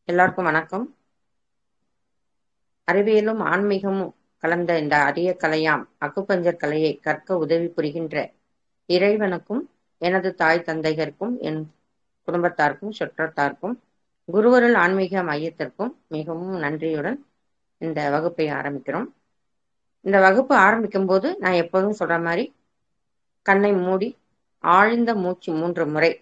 எல்லாருக்கும் வணக்கம். அறிவியலும் ஆன்மீகமும் கலந்த இந்த அரிய கலையாம் அக்குபஞ்சர் கலையை கற்க உதவி புரிகின்ற இறைவனுக்கும் எனது தாய் தந்தையருக்கும் என் குடும்பத்தாருக்கும் சுற்றத்தாருக்கும் குருவருள் ஆன்மீக மையத்திற்கும் மிகவும் நன்றியுடன் இந்த வகுப்பை ஆரம்பிக்கிறோம். இந்த வகுப்பு ஆரம்பிக்கும் போது நான் எப்போதும் சொல்ற மாதிரி கண்ணை மூடி ஆழ்ந்த மூச்சு 3 முறை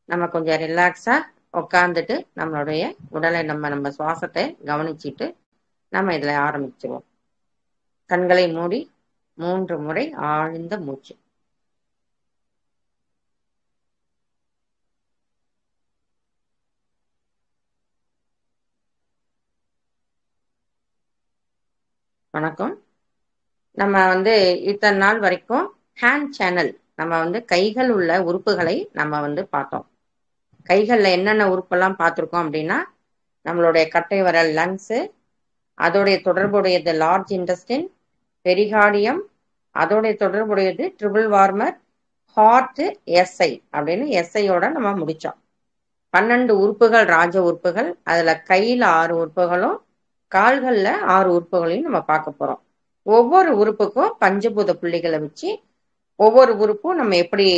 நம்ம கொஞ்சம் ரிலாக்ஸா உட்காந்துட்டு நம்மளுடைய உடலை நம்ம சுவாசத்தை கவனிச்சுட்டு நம்ம இதுல ஆரம்பிச்சிருவோம். கண்களை மூடி 3 முறை ஆழ்ந்த மூச்சு. வணக்கம். நம்ம இத்தனை நாள் வரைக்கும் ஹேண்ட் சேனல் நம்ம கைகள் உள்ள உறுப்புகளை நம்ம பார்த்தோம். கைகள்ல என்னென்ன உறுப்பெல்லாம் பார்த்துருக்கோம் அப்படின்னா நம்மளுடைய கட்டை விரல் லங்ஸு, அதோடைய தொடர்புடையது லார்ஜ் இன்டெஸ்டின், பெரிகார்டியம், அதோடைய தொடர்புடையது ட்ரிபிள் வார்மர், ஹார்ட், எஸ்ஐ அப்படின்னு எஸ்ஐயோட நம்ம முடிச்சோம். 12 உறுப்புகள் ராஜ உறுப்புகள். அதுல கையில 6 உறுப்புகளும் கால்கள்ல 6 உறுப்புகளையும் நம்ம பார்க்க போறோம். ஒவ்வொரு உறுப்புக்கும் பஞ்சபூத புள்ளிகளை வச்சு ஒவ்வொரு உறுப்பும் நம்ம எப்படி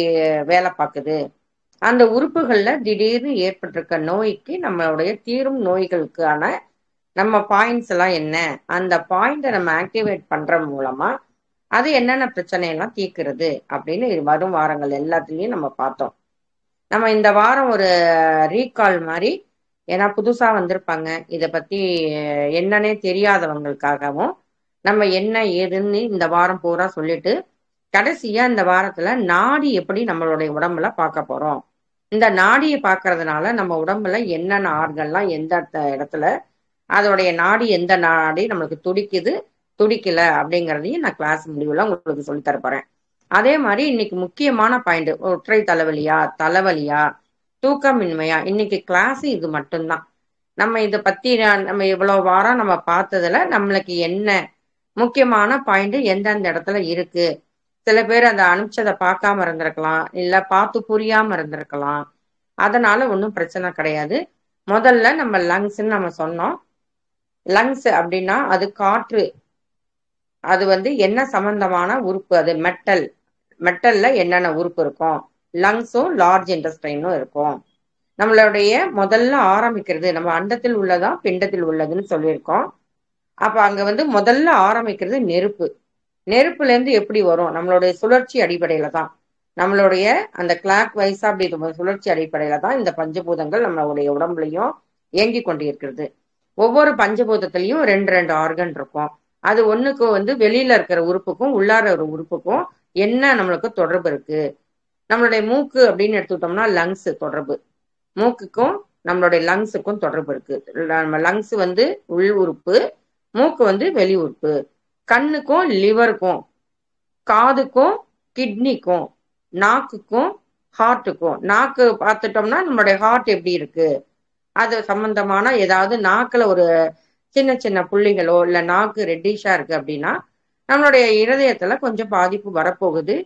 வேலை பார்க்குது, அந்த உறுப்புகள்ல திடீர்னு ஏற்பட்டிருக்க நோய்க்கு நம்மளுடைய தீரும் நோய்களுக்கான நம்ம பாயிண்ட்ஸ் எல்லாம் என்ன, அந்த பாயிண்ட நம்ம ஆக்டிவேட் பண்ற மூலமா அது என்னென்ன பிரச்சனையெல்லாம் தீர்க்கிறது அப்படின்னு வரும் வாரங்கள் எல்லாத்துலயும் நம்ம பார்த்தோம். நம்ம இந்த வாரம் ஒரு ரீகால் மாதிரி, ஏன்னா புதுசா வந்திருப்பாங்க, இதை பத்தி என்னன்னே தெரியாதவங்களுக்காகவும் நம்ம என்ன ஏதுன்னு இந்த வாரம் பூரா சொல்லிட்டு கடைசியா இந்த வாரத்துல நாடி எப்படி நம்மளுடைய உடம்புல பார்க்க போறோம். இந்த நாடியை பார்க்கறதுனால நம்ம உடம்புல என்னென்ன ஆர்கன்லாம் எந்த இடத்துல அதோடைய நாடி எந்த நாடி நம்மளுக்கு துடிக்குது துடிக்கல அப்படிங்கிறதையும் நான் கிளாஸ் முடிவுல உங்களுக்கு சொல்லித்தர போறேன். அதே மாதிரி இன்னைக்கு முக்கியமான பாயிண்ட், ஒற்றை தலைவலியா தூக்கமின்மையா, இன்னைக்கு கிளாஸ் இது மட்டும்தான். நம்ம இதை பத்தி நம்ம இவ்வளவு வாரம் நம்ம பார்த்ததுல நம்மளுக்கு என்ன முக்கியமான பாயிண்ட் எந்தெந்த இடத்துல இருக்கு. சில பேர் அந்த அனுப்பிச்சதை பார்க்காம இருந்திருக்கலாம், இல்ல பார்த்து புரியாம இருந்திருக்கலாம். அதனால ஒன்றும் பிரச்சனை கிடையாது. முதல்ல நம்ம லங்ஸ்ன்னு நம்ம சொன்னோம். லங்ஸ் அப்படின்னா அது காற்று, அது என்ன சம்பந்தமான உறுப்பு, அது மெட்டல்ல என்னென்ன உறுப்பு இருக்கும், லங்ஸும் லார்ஜ் இன்டெஸ்டைனும் இருக்கும். நம்மளுடைய முதல்ல ஆரம்பிக்கிறது நம்ம அண்டத்தில் உள்ளதா பிண்டத்தில் உள்ளதுன்னு சொல்லியிருக்கோம். அப்ப அங்க முதல்ல ஆரம்பிக்கிறது நெருப்புல இருந்து எப்படி வரும், நம்மளுடைய சுழற்சி அடிப்படையில தான், நம்மளுடைய அந்த கிளாக் வைஸா அப்படி சுழற்சி அடிப்படையில தான் இந்த பஞ்சபூதங்கள் நம்மளுடைய உடம்புலையும் இயங்கி கொண்டிருக்கிறது. ஒவ்வொரு பஞ்சபூதத்திலையும் 2 ஆர்கன் இருக்கும். அது ஒண்ணுக்கு வெளியில இருக்கிற உறுப்புக்கும் உள்ளார ஒரு உறுப்புக்கும் என்ன நம்மளுக்கு தொடர்பு இருக்கு. நம்மளுடைய மூக்கு அப்படின்னு எடுத்துக்கிட்டோம்னா லங்ஸ் தொடர்பு, மூக்குக்கும் நம்மளுடைய லங்ஸுக்கும் தொடர்பு இருக்கு. நம்ம லங்ஸ் உள் உறுப்பு, மூக்கு வெளி உறுப்பு. கண்ணுக்கும் லிவருக்கும், காதுக்கும் கிட்னிக்கும், நாக்குக்கும் ஹார்ட்டுக்கும். நாக்கு பார்த்துட்டோம்னா நம்மளுடைய ஹார்ட் எப்படி இருக்கு, அது சம்பந்தமான ஏதாவது நாக்குல ஒரு சின்ன சின்ன புள்ளிகளோ இல்ல நாக்கு ரெட்டிஷா இருக்கு அப்படின்னா நம்மளுடைய இருதயத்துல கொஞ்சம் பாதிப்பு வரப்போகுது,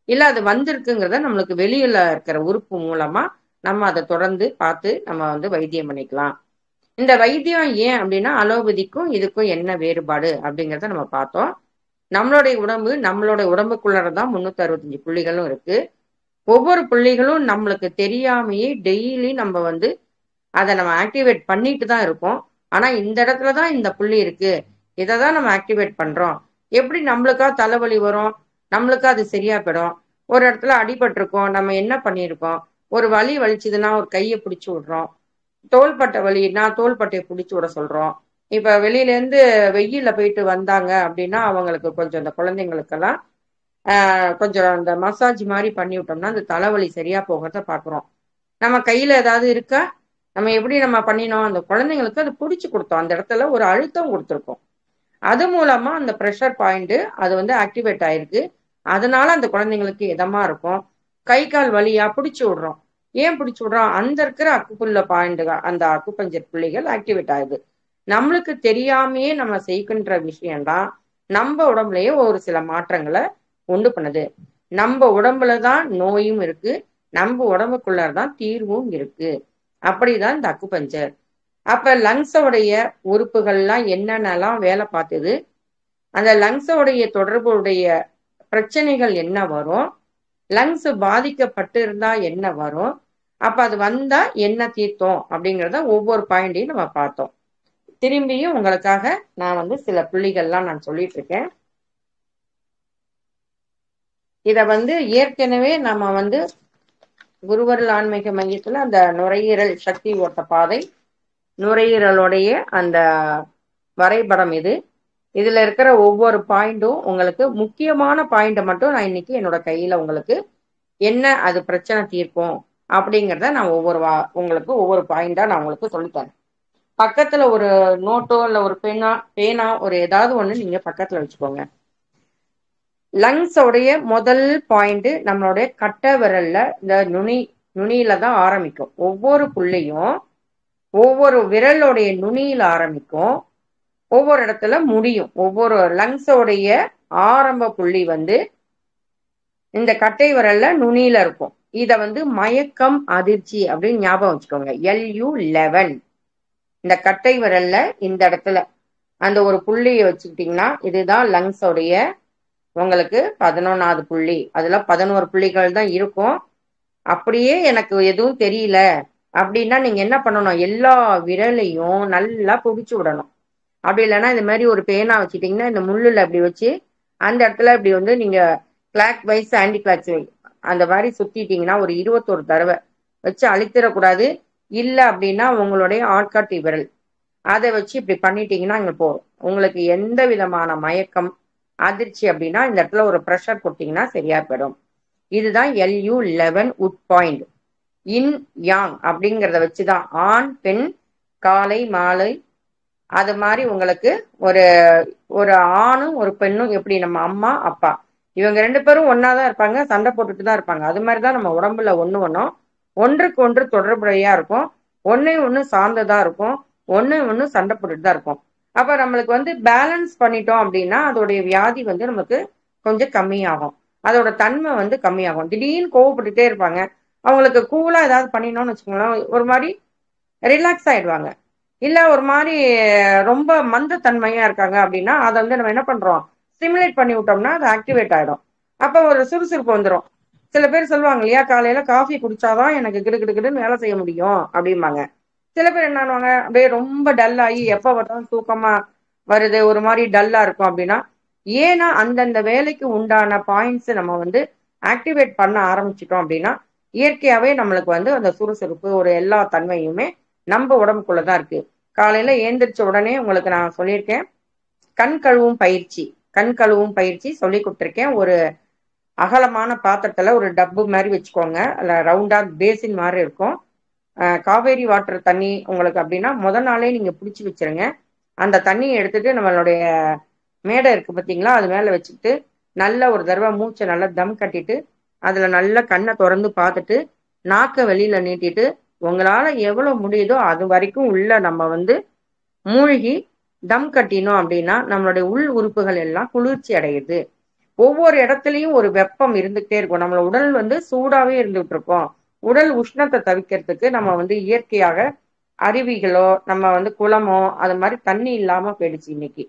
இல்ல அது வந்திருக்குங்கிறத நம்மளுக்கு வெளியில இருக்கிற உறுப்பு மூலமா நம்ம அதை தொடர்ந்து பார்த்து நம்ம வைத்தியம் பண்ணிக்கலாம். இந்த வைத்தியம் ஏன் அப்படின்னா அலோபதிக்கும் இதுக்கும் என்ன வேறுபாடு அப்படிங்கிறத நம்ம பார்த்தோம். நம்மளுடைய உடம்புக்குள்ளதான் 365 புள்ளிகளும் இருக்கு. ஒவ்வொரு புள்ளிகளும் நம்மளுக்கு தெரியாமையே டெய்லி நம்ம அதை நம்ம ஆக்டிவேட் பண்ணிட்டு தான் இருக்கோம். ஆனா இந்த இடத்துலதான் இந்த புள்ளி இருக்கு, இதை தான் நம்ம ஆக்டிவேட் பண்றோம். எப்படி நம்மளுக்கா தலைவலி வரும், நம்மளுக்கா அது சரியா போயிடும். ஒரு இடத்துல அடிபட்டிருக்கோம், நம்ம என்ன பண்ணியிருக்கோம், ஒரு வலி வலிச்சுதுன்னா ஒரு கையை பிடிச்சு விடுறோம், தோள்பட்டை வலின்னா தோள்பட்டையை பிடிச்சு விட சொல்றோம். இப்ப வெளியில இருந்து வெயில்ல போயிட்டு வந்தாங்க அப்படின்னா அவங்களுக்கு கொஞ்சம் இந்த குழந்தைங்களுக்கெல்லாம் கொஞ்சம் அந்த மசாஜ் மாதிரி பண்ணி விட்டோம்னா அந்த தலைவலி சரியா போகிறத பாக்குறோம். நம்ம கையில ஏதாவது இருக்கா, நம்ம எப்படி நம்ம பண்ணினோம், அந்த குழந்தைங்களுக்கு அது பிடிச்சு கொடுத்தோம், அந்த இடத்துல ஒரு அழுத்தம் கொடுத்துருக்கோம். அது மூலமா அந்த ப்ரெஷர் பாயிண்ட் அது ஆக்டிவேட் ஆயிருக்கு. அதனால அந்த குழந்தைங்களுக்கு இதமா இருக்கும். கை கால் வலியா பிடிச்சு விடுறோம். ஏன் பிடிச்சு விடுறோம், அந்த இருக்கிற அக்குப்புள்ள பாயிண்ட், அந்த அக்குப்பஞ்சர் புள்ளிகள் ஆக்டிவேட் ஆகுது. நம்மளுக்கு தெரியாமையே நம்ம செய்கின்ற விஷயம்தான் நம்ம உடம்புலயே ஒரு சில மாற்றங்களை உண்டு பண்ணுது. நம்ம உடம்புலதான் நோயும் இருக்கு, நம்ம உடம்புக்குள்ளதான் தீர்வும் இருக்கு. அப்படிதான் இந்த அக்குபஞ்சர். அப்ப லங்ஸோடைய உறுப்புகள்லாம் என்னென்னலாம் வேலை பார்த்தது, அந்த லங்ஸோடைய தொடர்புடைய பிரச்சனைகள் என்ன வரும், லங்ஸ் பாதிக்கப்பட்டு இருந்தா என்ன வரும், அப்ப அது வந்தா என்ன தீர்த்தோம் அப்படிங்கிறத ஒவ்வொரு பாயிண்டையும் நம்ம பார்த்தோம். திரும்பியும் உங்களுக்காக நான் வந்து சில புள்ளிகள்லாம் நான் சொல்லிட்டு இருக்கேன். இத வந்து ஏற்கனவே நம்ம வந்து குருவருள் ஆன்மீக மையத்துல அந்த நுரையீரல் சக்தி ஓட்ட பாதை, நுரையீரலுடைய அந்த வரைபடம் இது. இதுல இருக்கிற ஒவ்வொரு பாயிண்டும் உங்களுக்கு முக்கியமான பாயிண்ட மட்டும் நான் இன்னைக்கு என்னோட கையில உங்களுக்கு என்ன அது பிரச்சனை தீர்க்கும் அப்படிங்கிறத நான் உங்களுக்கு ஒவ்வொரு பாயிண்டா நான் உங்களுக்கு சொல்லித்தரேன். பக்கத்துல ஒரு நோட்டோ இல்ல ஒரு பேனா ஒரு ஏதாவது ஒண்ணு நீங்க பக்கத்துல வச்சுக்கோங்க. லங்ஸோடைய முதல் பாயிண்ட் நம்மளுடைய கட்டை விரல்ல இந்த நுனியில தான் ஆரம்பிக்கும். ஒவ்வொரு புள்ளியும் ஒவ்வொரு விரலுடைய நுனியில ஆரம்பிக்கும், ஒவ்வொரு இடத்துல முடியும். ஒவ்வொரு லங்ஸோடைய ஆரம்ப புள்ளி வந்து இந்த கட்டை விரல்ல நுனியில இருக்கும். இத வந்து மயக்கம் அதிர்ச்சி அப்படின்னு ஞாபகம் வச்சுக்கோங்க. LU11 இந்த கட்டை விரல்ல இந்த இடத்துல அந்த ஒரு புள்ளியை வச்சுக்கிட்டீங்கன்னா இதுதான் லங்ஸோடைய உங்களுக்கு 11வது புள்ளி. அதுல 11 புள்ளிகள் தான் இருக்கும். அப்படியே எனக்கு எதுவும் தெரியல அப்படின்னா நீங்க என்ன பண்ணணும், எல்லா விரலையும் நல்லா புடிச்சு விடணும். அப்படி இல்லைன்னா இந்த மாதிரி ஒரு பேனா வச்சுட்டீங்கன்னா இந்த முள்ளுல அப்படி வச்சு அந்த இடத்துல இப்படி வந்து நீங்க கிளாக் வைஸ் ஆன்டி கிளாக் அந்த மாதிரி சுத்திட்டீங்கன்னா ஒரு 21 தடவை வச்சு அழித்திடக்கூடாது. இல்லை அப்படின்னா உங்களுடைய ஆள்காட்டி விரல் அதை வச்சு இப்படி பண்ணிட்டீங்கன்னா இங்க போகும். உங்களுக்கு எந்த விதமான மயக்கம் அதிர்ச்சி அப்படின்னா இந்த இடத்துல ஒரு ப்ரெஷர் கொடுத்தீங்கன்னா சரியா போயிடும். இதுதான் LU11 உட் பாயிண்ட். இன் யாங் அப்படிங்கிறத வச்சுதான் ஆண் பெண் காலை மாலை அது மாதிரி உங்களுக்கு ஒரு ஒரு ஆணும் ஒரு பெண்ணும் எப்படி நம்ம அம்மா அப்பா இவங்க 2 பேரும் ஒன்னாதான் இருப்பாங்க, சண்டை போட்டுட்டு தான் இருப்பாங்க. அது மாதிரிதான் நம்ம உடம்புல ஒன்றுக்கு ஒன்று தொடர்புடையா இருக்கும், ஒன்னே ஒண்ணு சார்ந்ததா இருக்கும், ஒண்ணு சண்டை போட்டுட்டு தான் இருக்கும். அப்ப நம்மளுக்கு வந்து பேலன்ஸ் பண்ணிட்டோம் அப்படின்னா அதோடைய வியாதி வந்து நமக்கு கொஞ்சம் கம்மியாகும், அதோட தன்மை வந்து கம்மியாகும். திடீர்னு கோவப்பட்டுட்டே இருப்பாங்க, அவங்களுக்கு கூலா ஏதாவது பண்ணினோம்னு வச்சுக்கோங்களேன், ஒரு மாதிரி ரிலாக்ஸ் ஆயிடுவாங்க. இல்ல ஒரு மாதிரி ரொம்ப மந்த தன்மையா இருக்காங்க அப்படின்னா அதை வந்து நம்ம என்ன பண்றோம், ஸ்டிமுலேட் பண்ணி விட்டோம்னா அது ஆக்டிவேட் ஆயிடும். அப்ப ஒரு சுறுசுறுப்பு வந்துடும். சில பேர் சொல்லுவாங்க இல்லையா, காலையில காஃபி குடிச்சாதான் எனக்கு கிடுகிடுன்னு வேலை செய்ய முடியும் அப்படிம்பாங்க. சில பேர் என்ன பண்ணுவாங்க, அப்படியே ரொம்ப டல் ஆகி எப்ப பார்த்தாலும் தூக்கமா வருது, ஒரு மாதிரி டல்லா இருக்கும் அப்படின்னா ஏன்னா அந்தந்த வேலைக்கு உண்டான பாயிண்ட்ஸ் நம்ம வந்து ஆக்டிவேட் பண்ண ஆரம்பிச்சிட்டோம் அப்படின்னா இயற்கையாவே நம்மளுக்கு வந்து அந்த சுறுசுறுப்பு ஒரு எல்லா தன்மையுமே நம்ம உடம்புக்குள்ளதான் இருக்கு. காலையில ஏந்திரிச்ச உடனே உங்களுக்கு நான் சொல்லியிருக்கேன் கண் கழுவும் பயிற்சி சொல்லி கொடுத்துருக்கேன். ஒரு அகலமான பாத்திரத்துல ஒரு டப்பு மாதிரி வச்சுக்கோங்க, அல்ல ரவுண்டா பேசின் மாதிரி இருக்கும். காவேரி வாட்டர் தண்ணி உங்களுக்கு அப்படின்னா முதல் நாளே நீங்க பிடிச்சி வச்சிருங்க. அந்த தண்ணியை எடுத்துட்டு நம்மளுடைய மேடை இருக்கு பார்த்தீங்களா, அது மேல வச்சுக்கிட்டு நல்ல ஒரு தடவை மூச்சை நல்லா தம் கட்டிட்டு அதுல நல்ல கண்ணை திறந்து பார்த்துட்டு நாக்க வெளியில நீட்டிட்டு உங்களால எவ்வளவு முடியுதோ அது வரைக்கும் உள்ள நம்ம வந்து மூழ்கி தம் கட்டினோம் அப்படின்னா நம்மளுடைய உள் உறுப்புகள் எல்லாம் குளிர்ச்சி அடையுது. ஒவ்வொரு இடத்துலயும் ஒரு வெப்பம் இருந்துகிட்டே இருக்கும். நம்மளோட உடல் வந்து சூடாவே இருந்துகிட்டு இருக்கோம். உடல் உஷ்ணத்தை தவிர்க்கிறதுக்கு நம்ம வந்து இயற்கையாக அருவிகளோ நம்ம வந்து குளமோ அது மாதிரி தண்ணி இல்லாம போயிடுச்சு இன்னைக்கு.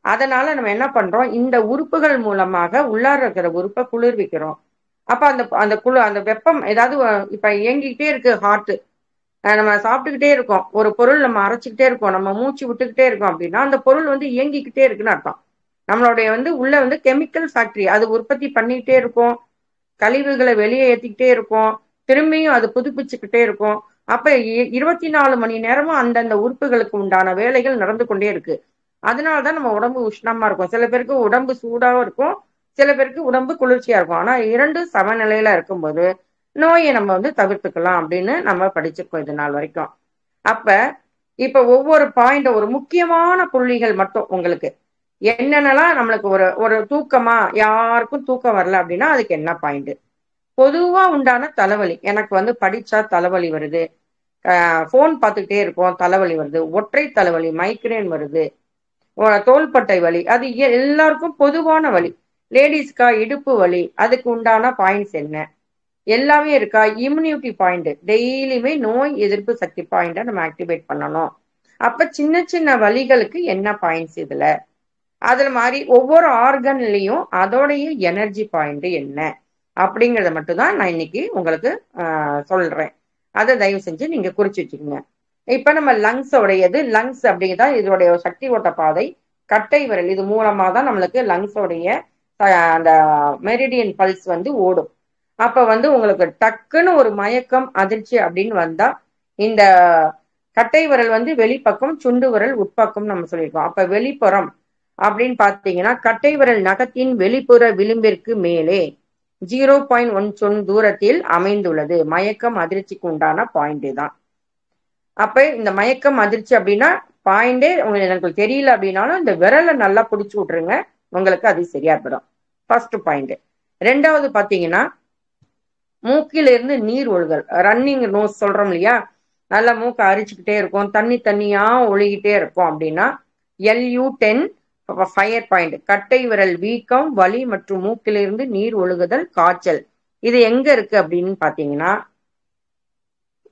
அதனால நம்ம என்ன பண்றோம், இந்த உறுப்புகள் மூலமாக உள்ளார இருக்கிற உறுப்பை குளிர்விக்கிறோம். அப்ப அந்த வெப்பம் ஏதாவது இப்ப இயங்கிக்கிட்டே இருக்கு ஹார்ட், நம்ம சாப்பிட்டுக்கிட்டே இருக்கோம், ஒரு பொருள் நம்ம அரைச்சிக்கிட்டே இருக்கோம், நம்ம மூச்சு விட்டுக்கிட்டே இருக்கோம் அப்படின்னா அந்த பொருள் வந்து இயங்கிக்கிட்டே இருக்குன்னு அர்த்தம். நம்மளுடைய வந்து உள்ள வந்து கெமிக்கல் ஃபேக்டரி அது உற்பத்தி பண்ணிக்கிட்டே இருக்கும், கழிவுகளை வெளியே ஏற்றிக்கிட்டே இருக்கும், திரும்பியும் அது புதுப்பிச்சுக்கிட்டே இருக்கும். அப்ப 24 மணி நேரமும் அந்தந்த உறுப்புகளுக்கு உண்டான வேலைகள் நடந்து கொண்டே இருக்கு. அதனாலதான் நம்ம உடம்பு உஷ்ணமா இருக்கும். சில பேருக்கு உடம்பு சூடாவும் இருக்கும், சில பேருக்கு உடம்பு குளிர்ச்சியா இருக்கும். ஆனா 2 சமநிலையில இருக்கும்போது நோயை நம்ம வந்து தவிர்த்துக்கலாம் அப்படின்னு நம்ம படிச்சிருக்கோம் இது நாள் வரைக்கும். அப்ப இப்ப ஒவ்வொரு பாயிண்ட் ஒரு முக்கியமான புள்ளிகள் மட்டும் உங்களுக்கு என்னென்னலாம் நம்மளுக்கு ஒரு தூக்கமா யாருக்கும் தூக்கம் வரல அப்படின்னா அதுக்கு என்ன பாயிண்ட், பொதுவா உண்டான தலைவலி, எனக்கு வந்து படிச்சா தலைவலி வருது, போன் பார்த்துக்கிட்டே இருக்கோம் தலைவலி வருது, ஒற்றை தலைவலி மைக்ரேன் வருது, தோள்பட்டை வலி, அது எல்லாருக்கும் பொதுவான வலி. லேடிஸ்க்கா இடுப்பு வலி, அதுக்கு உண்டான பாயிண்ட்ஸ் என்ன எல்லாமே இருக்கா. இம்யூனிட்டி பாயிண்ட் டெய்லியுமே நோய் எதிர்ப்பு சக்தி பாயிண்ட நம்ம ஆக்டிவேட் பண்ணணும். அப்ப சின்ன சின்ன வலிகளுக்கு என்ன பாயிண்ட்ஸ் இதுல, அதுல மாதிரி ஒவ்வொரு ஆர்கன்லயும் அதோடைய எனர்ஜி பாயிண்ட் என்ன அப்படிங்கறத மட்டும் தான் நான் இன்னைக்கு உங்களுக்கு சொல்றேன். அதை தயவு செஞ்சு நீங்க குறிச்சு வச்சுக்கோங்க. இப்ப நம்ம லங்ஸ் உடையது, லங்ஸ் அப்படிங்கிறதா இதோடைய சக்தி ஓட்ட பாதை. கட்டை விரல் இது மூலமா தான் நம்மளுக்கு லங்ஸோடைய அந்த மெரிடியன் பல்ஸ் வந்து ஓடும். அப்ப வந்து உங்களுக்கு டக்குன்னு ஒரு மயக்கம் அதிர்ச்சி அப்படின்னு வந்தா இந்த கட்டை விரல் வந்து வெளிப்பக்கம், சுண்டு விரல் உட்பக்கம் நம்ம சொல்லியிருக்கோம். அப்ப வெளிப்புறம் அப்படின்னு பாத்தீங்கன்னா கட்டை விரல் நகத்தின் வெளிப்புற விளிம்பிற்கு மேலே 0.1 சொன் தூரத்தில் அமைந்துள்ளது. மயக்கம் அதிர்ச்சிக்கு உண்டான பாயிண்ட் தான். அப்ப இந்த மயக்கம் அதிர்ச்சி அப்படின்னா பாயிண்டே உங்களுக்கு தெரியல அப்படின்னாலும் இந்த விரலை நல்லா பிடிச்சு விட்டுருங்க, உங்களுக்கு அது சரியா போயிடும். First point. ரெண்டாவது பாத்தீங்கன்னா மூக்கிலிருந்து நீர் ஒழுகல், ரன்னிங் நோஸ் சொல்றோம் இல்லையா, நல்லா மூக்கை அரிச்சுக்கிட்டே இருக்கும், தண்ணி தண்ணியா ஒழுகிட்டே இருக்கும் அப்படின்னா LU10 ஃபயர் பாயிண்ட். கட்டை விரல் வீக்கம், வலி மற்றும் மூக்கிலிருந்து நீர் ஒழுகுதல், காய்ச்சல். இது எங்க இருக்கு அப்படின்னு பாத்தீங்கன்னா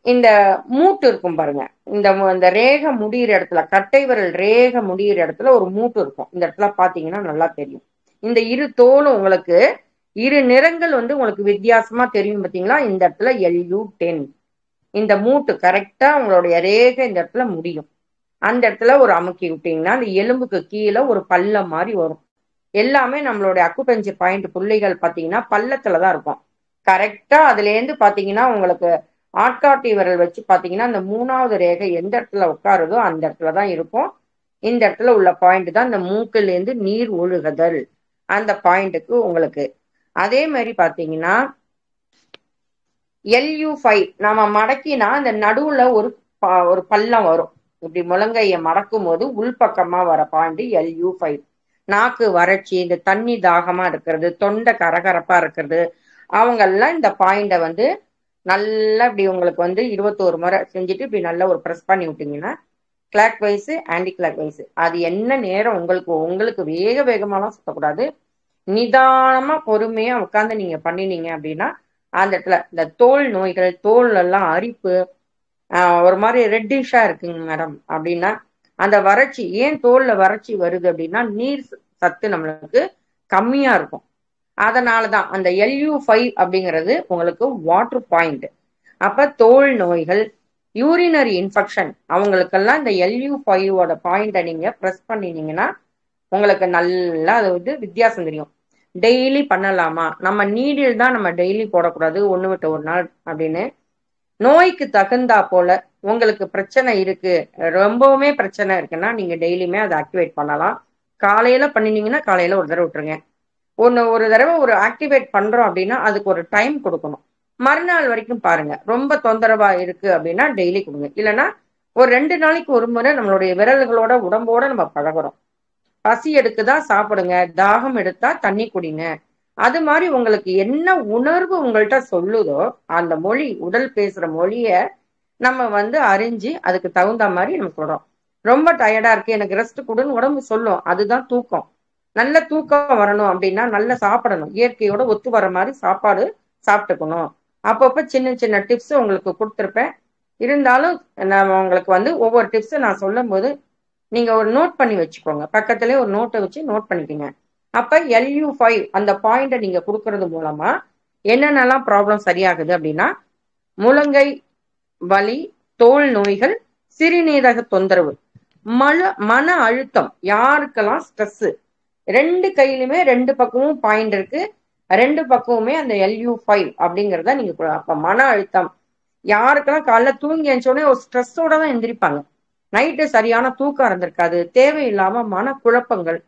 இந்த மூட்டு இருக்கும் பாருங்க, இந்த ரேகை முடியிற இடத்துல, கட்டை விரல் ரேகை முடியிற இடத்துல ஒரு மூட்டு இருக்கும். இந்த இடத்துல பாத்தீங்கன்னா நல்லா தெரியும். இந்த இரு தோலும் உங்களுக்கு இரு நிறங்கள் வந்து உங்களுக்கு வித்தியாசமா தெரியும் பாத்தீங்களா. இந்த இடத்துல LU10 இந்த மூட்டு கரெக்டா உங்களுடைய ரேகை இந்த இடத்துல முடியும். அந்த இடத்துல ஒரு அமுக்கி விட்டீங்கன்னா அந்த எலும்புக்கு கீழே ஒரு பள்ளம் மாதிரி வரும். எல்லாமே நம்மளுடைய அக்குபஞ்சர் பாயிண்ட் புள்ளிகள் பாத்தீங்கன்னா பள்ளத்துலதான் இருக்கும். கரெக்டா அதுல இருந்து பாத்தீங்கன்னா உங்களுக்கு ஆட்காட்டி விரல் வச்சு பாத்தீங்கன்னா அந்த மூணாவது ரேகை எந்த இடத்துல உட்காருதோ அந்த இடத்துலதான் இருக்கும். இந்த இடத்துல உள்ள பாயிண்ட் தான் இந்த மூக்கில இருந்து நீர் ஒழுகுதல் அந்த பாயிண்ட்டுக்கு உங்களுக்கு. அதே மாதிரி பாத்தீங்கன்னா LU5 நாம மடக்கினா அந்த நடுவுல ஒரு பள்ளம் வரும். இப்படி முழங்கைய மடக்கும் போது உள்பக்கமா வர பாயிண்ட் LU5. நாக்கு வறட்சி, இந்த தண்ணி தாகமா இருக்கிறது, தொண்டை கரகரப்பா இருக்கிறது, அவங்க எல்லாம் இந்த பாயிண்ட வந்து நல்லா இப்படி உங்களுக்கு வந்து 21 முறை செஞ்சுட்டு இப்படி நல்லா ஒரு ப்ரெஸ் பண்ணி விட்டீங்கன்னா clockwise anticlockwise அது என்ன நேரம் உங்களுக்கு வேக வேகமாலாம் சுத்தக்கூடாது, நிதானமா பொறுமையா உட்காந்து நீங்க பண்ணினீங்க அப்படின்னா அந்த இடத்துல இந்த தோல் நோய்கள், தோல் எல்லாம் அரிப்பு, ஒரு மாதிரி ரெட்டிஷா இருக்குங்க மேடம் அப்படின்னா அந்த வறட்சி, ஏன் தோல்ல வறட்சி வருது அப்படின்னா நீர் சத்து நம்மளுக்கு கம்மியா இருக்கும். அதனாலதான் அந்த LU5 அப்படிங்கிறது உங்களுக்கு வாட்டர் பாயிண்ட். அப்ப தோல் நோய்கள், யூரினரி இன்ஃபெக்ஷன் அவங்களுக்கெல்லாம் இந்த LU5ஓட பாயிண்ட நீங்க ப்ரெஸ் பண்ணினீங்கன்னா உங்களுக்கு நல்லா அது வந்து வித்தியாசம் தெரியும். டெய்லி பண்ணலாமா, நம்ம நீடில் தான் நம்ம டெய்லி போடக்கூடாது, ஒண்ணு விட்டு ஒரு நாள் அப்படின்னு. நோய்க்கு தகுந்தா போல உங்களுக்கு பிரச்சனை இருக்கு, ரொம்பவுமே பிரச்சனை இருக்குன்னா நீங்க டெய்லியுமே அதை ஆக்டிவேட் பண்ணலாம். காலையில பண்ணினீங்கன்னா காலையில ஒரு தடவை விட்டுருங்க. ஒரு தடவை ஒரு ஆக்டிவேட் பண்றோம் அப்படின்னா அதுக்கு ஒரு டைம் கொடுக்கணும். மறுநாள் வரைக்கும் பாருங்க. ரொம்ப தொந்தரவா இருக்கு அப்படின்னா டெய்லி கொடுங்க. இல்லைன்னா ஒரு 2 நாளைக்கு ஒரு முறை நம்மளுடைய விரல்களோட உடம்போட நம்ம பழகுறோம். பசி எடுக்குதா சாப்பிடுங்க, தாகம் எடுத்தா தண்ணி குடிங்க. அது மாதிரி உங்களுக்கு என்ன உணர்வு உங்கள்கிட்ட சொல்லுதோ அந்த மொழி, உடல் பேசுற மொழிய நம்ம வந்து அறிஞ்சு அதுக்கு தகுந்த மாதிரி நம்ம சொல்றோம். ரொம்ப டயர்டா இருக்கு எனக்கு ரெஸ்ட் கொடுன்னு உடம்பு சொல்லும், அதுதான் தூக்கம். நல்ல தூக்கம் வரணும் அப்படின்னா நல்லா சாப்பிடணும், இயற்கையோட ஒத்து வர மாதிரி சாப்பாடு சாப்பிட்டுக்கணும். அப்பப்ப சின்ன சின்ன டிப்ஸ் உங்களுக்கு கொடுத்துருப்பேன். இருந்தாலும் நான் உங்களுக்கு வந்து ஒவ்வொரு டிப்ஸ் நான் சொல்லும் போது நீங்க ஒரு நோட் பண்ணி வச்சுக்கோங்க, பக்கத்துலயே ஒரு நோட்டை வச்சு நோட் பண்ணிக்கோங்க. அப்ப LU5 அந்த பாயிண்ட நீங்க கொடுக்கறது மூலமா என்னென்னலாம் ப்ராப்ளம் சரியாகுது அப்படின்னா முழங்கை வலி, தோல் நோய்கள், சிறுநீரக தொந்தரவு, மன அழுத்தம், யாருக்கெல்லாம் ஸ்ட்ரெஸ், 2 கையிலுமே 2 பக்கமும் பாயிண்ட் இருக்கு, 2 பக்கமுமே அந்த LU5 அப்படிங்கிறத நீங்க அப்ப மன அழுத்தம், யாருக்கெல்லாம் காலைல தூங்கி எழுந்தோடனே ஒரு ஸ்ட்ரெஸ்ஸோட தான் எந்திரிப்பாங்க, நைட்டு சரியான தூக்கம் இருந்திருக்காது, தேவையில்லாம மனக்குழப்பங்கள்,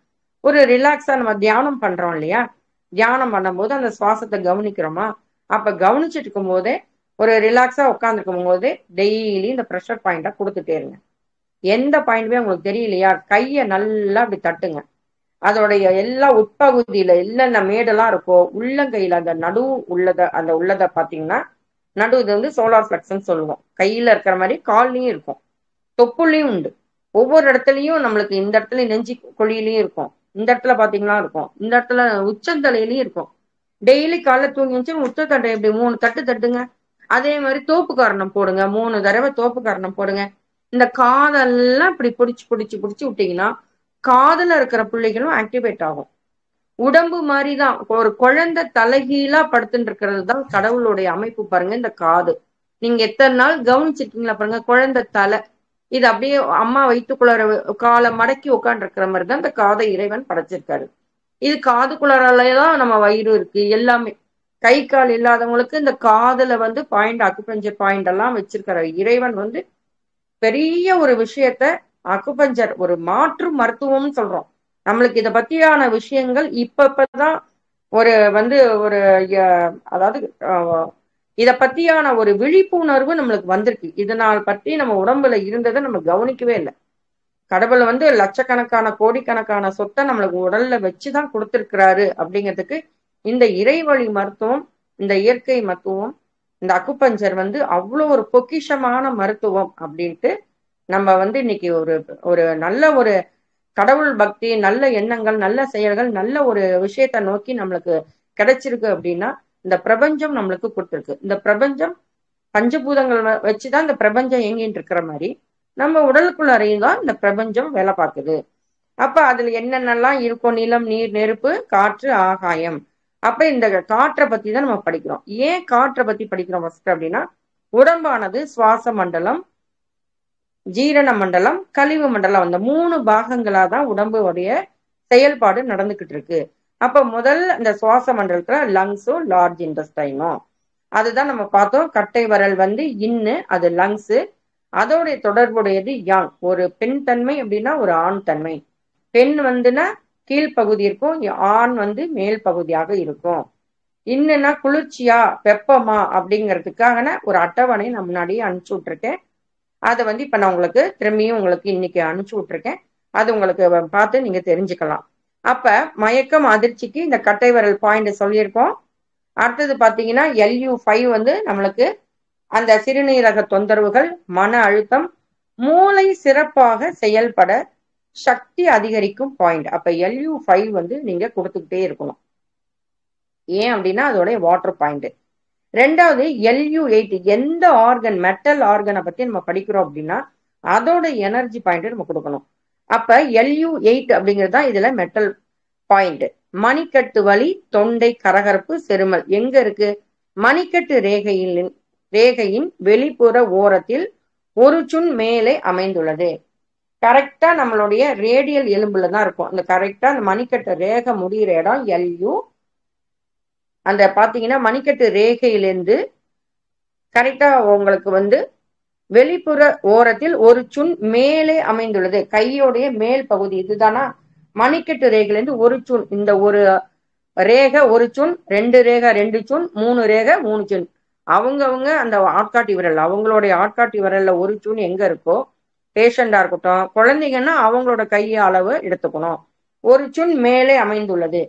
ஒரு ரிலாக்ஸா நம்ம தியானம் பண்றோம் இல்லையா, தியானம் பண்ணும்போது அந்த சுவாசத்தை கவனிக்கிறோமா, அப்ப கவனிச்சுட்டு இருக்கும் போதே ஒரு ரிலாக்ஸா உட்காந்துருக்கும் போதே டெய்லி இந்த ப்ரெஷர் பாயிண்டா கொடுத்துட்டே இருங்க. எந்த பாயிண்ட்மே உங்களுக்கு தெரியலையா, கையை நல்லா அப்படி தட்டுங்க. அதோடைய எல்லா உட்பகுதியில என்னென்ன மேடெல்லாம் இருக்கோ உள்ளங்கையில அந்த நடு உள்ளத பாத்தீங்கன்னா நடு இது வந்து சோலார் பிளெக்ஸ்ன்னு சொல்லுவோம். கையில இருக்கிற மாதிரி கால்லயும் இருக்கும், தொப்புள்ளையும் உண்டு. ஒவ்வொரு இடத்துலயும் நம்மளுக்கு இந்த இடத்துல நெஞ்சி குழியிலயும் இருக்கும், இந்த இடத்துல பாத்தீங்கன்னா இருக்கும், இந்த இடத்துல உச்சந்தலையிலயும் இருக்கும். டெய்லி காலைல தூங்கிச்சு உச்சத்தட்டை இப்படி 3 தட்டு தட்டுங்க. அதே மாதிரி தோப்பு காரணம் போடுங்க, 3 தடவை தோப்பு காரணம் போடுங்க. இந்த காதெல்லாம் இப்படி பிடிச்சு பிடிச்சு பிடிச்சு விட்டீங்கன்னா காதுல இருக்கிற பிள்ளைகளும் ஆக்டிவேட் ஆகும். உடம்பு மாதிரிதான் ஒரு குழந்தை தலைகீழா படுத்துட்டு இருக்கிறது தான் கடவுளுடைய அமைப்பு பாருங்க. இந்த காது நீங்க எத்தனை நாள் கவனிச்சிருக்கீங்களா பாருங்க. குழந்தை தலை இது அப்படியே அம்மா வயிற்றுக்குள்ளார காலை மடக்கி உட்காந்து இருக்கிற மாதிரி தான் இந்த காதை இறைவன் படைச்சிருக்காரு. இது காதுக்குள்ளாரதான் நம்ம வயிறு இருக்கு எல்லாமே. கை கால் இல்லாதவங்களுக்கு இந்த காதுல வந்து பாயிண்ட் அக்குபஞ்சர் பாயிண்ட் எல்லாம் வச்சிருக்கிற இறைவன் வந்து பெரிய ஒரு விஷயத்த அக்குபஞ்சர் ஒரு மாற்று மருத்துவம்னு சொல்றோம். நம்மளுக்கு இதை பத்தியான விஷயங்கள் இப்பதான் ஒரு வந்து ஒரு அதாவது இத பத்தியான ஒரு விழிப்புணர்வு நம்மளுக்கு வந்திருக்கு. இதனால் பற்றி நம்ம உடம்புல இருந்ததை நம்ம கவனிக்கவே இல்லை. கடவுள் வந்து லட்சக்கணக்கான கோடிக்கணக்கான சொத்தை நம்மளுக்கு உடல்ல வச்சுதான் கொடுத்திருக்கிறாரு. அப்படிங்கிறதுக்கு இந்த இறைவழி மருத்துவம், இந்த இயற்கை மருத்துவம், இந்த அக்குபஞ்சர் வந்து அவ்வளோ ஒரு பொக்கிஷமான மருத்துவம் அப்படின்ட்டு நம்ம வந்து இன்னைக்கு ஒரு ஒரு நல்ல ஒரு கடவுள் பக்தி, நல்ல எண்ணங்கள், நல்ல செயல்கள், நல்ல ஒரு விஷயத்த நோக்கி நம்மளுக்கு கிடைச்சிருக்கு. அப்படின்னா இந்த பிரபஞ்சம் நம்மளுக்கு கொடுத்துருக்கு. இந்த பிரபஞ்சம் பஞ்சபூதங்கள் வச்சுதான் இந்த பிரபஞ்சம் இயங்கிட்டு இருக்கிற மாதிரி நம்ம உடலுக்குள்ளறையும் தான் இந்த பிரபஞ்சம் வேலை பார்க்குது. அப்ப அதுல என்னென்னலாம் இருக்கும், நிலம், நீர், நெருப்பு, காற்று, ஆகாயம். அப்ப இந்த காற்றை பத்தி தான் நம்ம படிக்கிறோம். ஏன் காற்றை பத்தி படிக்கிறோம் ஃபர்ஸ்ட் அப்படின்னா, உடம்பானது சுவாச மண்டலம், ஜீரண மண்டலம், கழிவு மண்டலம், அந்த 3 பாகங்களா தான் உடம்புடைய செயல்பாடு நடந்துகிட்டு இருக்கு. அப்ப முதல் அந்த சுவாச மண்டலத்துல லங்ஸும் லார்ஜ் இன்டெஸ்டைனும் அதுதான் நம்ம பார்த்தோம். கட்டை வரல் வந்து இன்னு, அது லங்ஸ். அதோடைய தொடர்புடையது யாங், ஒரு பெண் தன்மை அப்படின்னா ஒரு ஆண் தன்மை. பெண் வந்துன்னா கீழ்ப்பகுதி இருக்கும், ஆண் வந்து மேல் பகுதியாக இருக்கும். இன்னுன்னா குளிர்ச்சியா வெப்பமா அப்படிங்கிறதுக்காக ஒரு அட்டவணை நான் முன்னாடியே அனுப்பிச்சு விட்டுருக்கேன். அதை வந்து இப்ப நான் உங்களுக்கு திரும்பியும் உங்களுக்கு இன்னைக்கு அனுப்பிச்சு விட்டுருக்கேன். அது உங்களுக்கு பார்த்து நீங்க தெரிஞ்சுக்கலாம். அப்ப மயக்கம் அதிர்ச்சிக்கு இந்த கட்டை வரல் பாயிண்ட் சொல்லியிருக்கோம். அடுத்தது பாத்தீங்கன்னா LU5 வந்து நம்மளுக்கு அந்த சிறுநீரக தொந்தரவுகள், மன அழுத்தம், மூளை சிறப்பாக செயல்பட சக்தி அதிகரிக்கும் பாயிண்ட். அப்ப LU5 வந்து நீங்க கொடுத்துக்கிட்டே இருக்கணும். ஏன் அப்படின்னா அதோடைய வாட்டர் பாயிண்ட். ரெண்டாவது LU8 எந்த ஆர்கன், மெட்டல் ஆர்கனை பத்தி நம்ம படிக்கிறோம் அப்படின்னா அதோட எனர்ஜி பாயிண்ட் நம்ம கொடுக்கணும். அப்ப LU8 அப்படிங்கிறது தான் இதுல மெட்டல் பாயிண்ட். மணிக்கட்டு வலி, தொண்டை கரகரப்பு, செருமல் எங்க இருக்கு? மணிக்கட்டு ரேகையின் வெளிப்புற ஓரத்தில் ஒரு சுன் மேலே அமைந்துள்ளது. கரெக்டா நம்மளுடைய ரேடியல் எலும்புல தான் இருக்கும். அந்த கரெக்டா அந்த மணிக்கட்டு ரேகை முடிகிற இடம் LU. அந்த பாத்தீங்கன்னா மணிக்கட்டு ரேகையிலிருந்து கரெக்டா உங்களுக்கு வந்து வெளிப்புற ஓரத்தில் ஒரு சுன் மேலே அமைந்துள்ளது. கையோடைய மேல் பகுதி இதுதானா? மணிக்கட்டு ரேகையிலிருந்து ஒரு சுன், இந்த ஒரு ரேகை ஒரு சுன், 2 ரேகை 2 சுன், 3 ரேகை 3 சுன். அவங்கவுங்க அந்த ஆட்காட்டி விரல், அவங்களுடைய ஆட்காட்டி விரல்ல ஒரு சுன் எங்க இருக்கோ, பேஷண்டா இருக்கட்டும் குழந்தைங்கன்னா அவங்களோட கைய அளவு எடுத்துக்கணும். ஒரு சுன் மேலே அமைந்துள்ளது.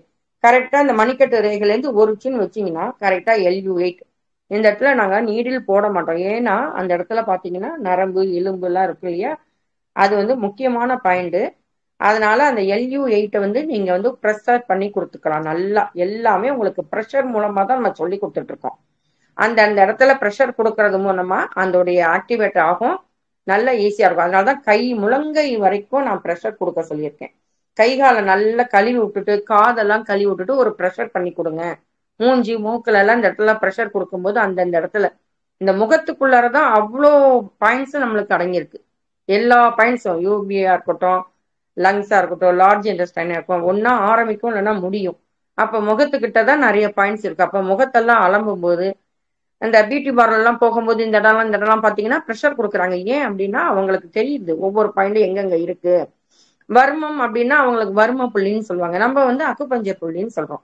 கரெக்டா இந்த மணிக்கட்டு ரேகையிலேருந்து ஒரு சுன் வச்சிங்கன்னா கரெக்டா LU8. இந்த இடத்துல நாங்க நீடில் போட மாட்டோம். ஏன்னா அந்த இடத்துல பாத்தீங்கன்னா நரம்பு எலும்பு எல்லாம் இருக்கு இல்லையா, அது வந்து முக்கியமான பாயிண்ட். அதனால அந்த LU8 வந்து நீங்க வந்து ப்ரெஷர் பண்ணி கொடுத்துக்கலாம். நல்லா எல்லாமே உங்களுக்கு ப்ரெஷர் மூலமா தான் நம்ம சொல்லி கொடுத்துட்டு இருக்கோம். அந்த இடத்துல ப்ரெஷர் கொடுக்கறது மூலமா அதோடைய ஆக்டிவேட் ஆகும், நல்லா ஈஸியா இருக்கும். அதனாலதான் கை முழங்கை வரைக்கும் நான் ப்ரெஷர் கொடுக்க சொல்லியிருக்கேன். கை காலை நல்லா கழுவி விட்டுட்டு, காதெல்லாம் கழுவி விட்டுட்டு ஒரு ப்ரெஷர் பண்ணி கொடுங்க. மூஞ்சி மூக்குல எல்லாம் இந்த இடத்துல ப்ரெஷர் கொடுக்கும்போது அந்தந்த இடத்துல இந்த முகத்துக்குள்ளாரதான் அவ்வளோ பாயிண்ட்ஸ் நம்மளுக்கு அடங்கியிருக்கு. எல்லா பாயிண்ட்ஸும் யூபியா இருக்கட்டும், லங்ஸா இருக்கட்டும், லார்ஜ் இன்டெஸ்டைனா இருக்கும், ஒன்னா ஆரம்பிக்கும் இல்லைன்னா முடியும். அப்ப முகத்துக்கிட்ட தான் நிறைய பாயிண்ட்ஸ் இருக்கு. அப்ப முகத்தெல்லாம் அலம்பும் போது அந்த பியூட்டி பார்லர் எல்லாம் போகும்போது இந்த இடம்லாம் பாத்தீங்கன்னா ப்ரெஷர் கொடுக்குறாங்க. ஏன் அப்படின்னா அவங்களுக்கு தெரியுது ஒவ்வொரு பாயிண்டும் எங்கெங்க இருக்கு. வர்மம் அப்படின்னா அவங்களுக்கு வர்ம புள்ளின்னு சொல்லுவாங்க, நம்ம வந்து அக்குபஞ்சர் புள்ளின்னு சொல்றோம்.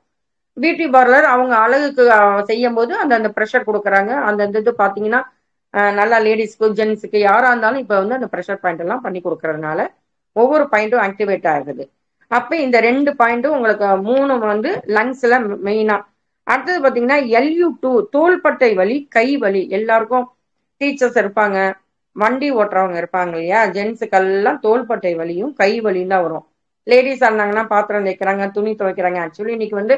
பியூட்டி பார்லர் அவங்க அழகுக்கு செய்யும் போது அந்த ப்ரெஷர் கொடுக்குறாங்க. அந்த இது பாத்தீங்கன்னா நல்லா லேடிஸ்க்கு ஜென்ஸுக்கு யாரா இருந்தாலும் இப்ப வந்து அந்த ப்ரெஷர் பாயிண்ட் எல்லாம் பண்ணி கொடுக்கறதுனால ஒவ்வொரு பாயிண்ட்டும் ஆக்டிவேட் ஆகுது. அப்ப இந்த 2 பாயிண்ட்டும் உங்களுக்கு 3 வந்து லங்ஸ்ல மெயினா. அடுத்தது பாத்தீங்கன்னா LU2 தோள்பட்டை வலி, கை வலி. எல்லாருக்கும் டீச்சர்ஸ் இருப்பாங்க, வண்டி ஓட்டுறவங்க இருப்பாங்க இல்லையா, ஜென்ஸுக்கெல்லாம் தோள்பட்டை வலியும் கை வலியும் தான் வரும். லேடிஸா இருந்தாங்கன்னா பாத்திரம் தேய்க்கிறாங்க, துணி துவைக்கிறாங்க. ஆக்சுவலி இன்னைக்கு வந்து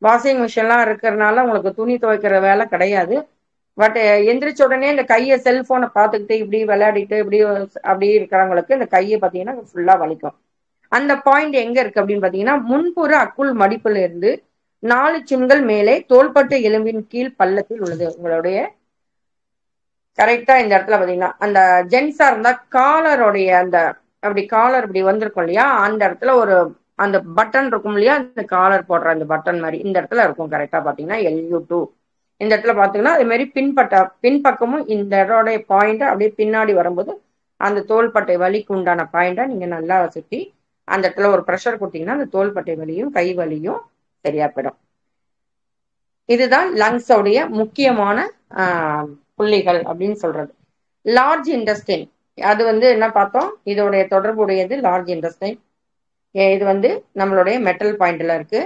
வாஷிங் மிஷின்லாம் இருக்கிறதுனால உங்களுக்கு துணி துவைக்கிற வேலை கிடையாது. பட் எந்திரிச்ச உடனே இந்த கையை செல்போனை பார்த்துக்கிட்டு இப்படி விளையாடிட்டு இப்படி அப்படி இருக்கிறவங்களுக்கு இந்த கையை பார்த்தீங்கன்னா ஃபுல்லா வலிக்கும். அந்த பாயிண்ட் எங்க இருக்கு அப்படின்னு பாத்தீங்கன்னா, முன்புற அக்குள் மடிப்புல இருந்து 4 சின்கள் மேலே தோள்பட்டை எலும்பின் கீழ் பள்ளத்தில் உள்ளது. உங்களுடைய கரெக்டா இந்த இடத்துல பாத்தீங்கன்னா, அந்த ஜென்ஸா இருந்தா காலருடைய அந்த அப்படி காலர் இப்படி வந்திருக்கும் இல்லையா, அந்த இடத்துல ஒரு அந்த பட்டன் இருக்கும் இல்லையா, அந்த காலர் போடுற அந்த பட்டன் மாதிரி இந்த இடத்துல இருக்கும். கரெக்டா பாத்தீங்கன்னா LU2 இந்த இடத்துல பாத்தீங்கன்னா அதே மாதிரி பின்பக்கமும் இந்த இடோடைய பாயிண்ட் அப்படியே பின்னாடி வரும்போது அந்த தோள்பட்டை வலிக்கு உண்டான பாயிண்டா நீங்க நல்லா சுத்தி அந்த இடத்துல ஒரு ப்ரெஷர் கொடுத்தீங்கன்னா அந்த தோள்பட்டை வலியும் கை வலியும் சரியா போயிடும். இதுதான் லங்ஸோடைய முக்கியமான புள்ளிகள் அப்படின்னு சொல்றது. லார்ஜ் இன்டெஸ்டைன் அது வந்து என்ன பார்த்தோம், இதோடைய தொடர்புடையது லார்ஜ் இன்டெஸ்டைன். இது வந்து நம்மளுடைய மெட்டல் பாயிண்ட்ல இருக்கு.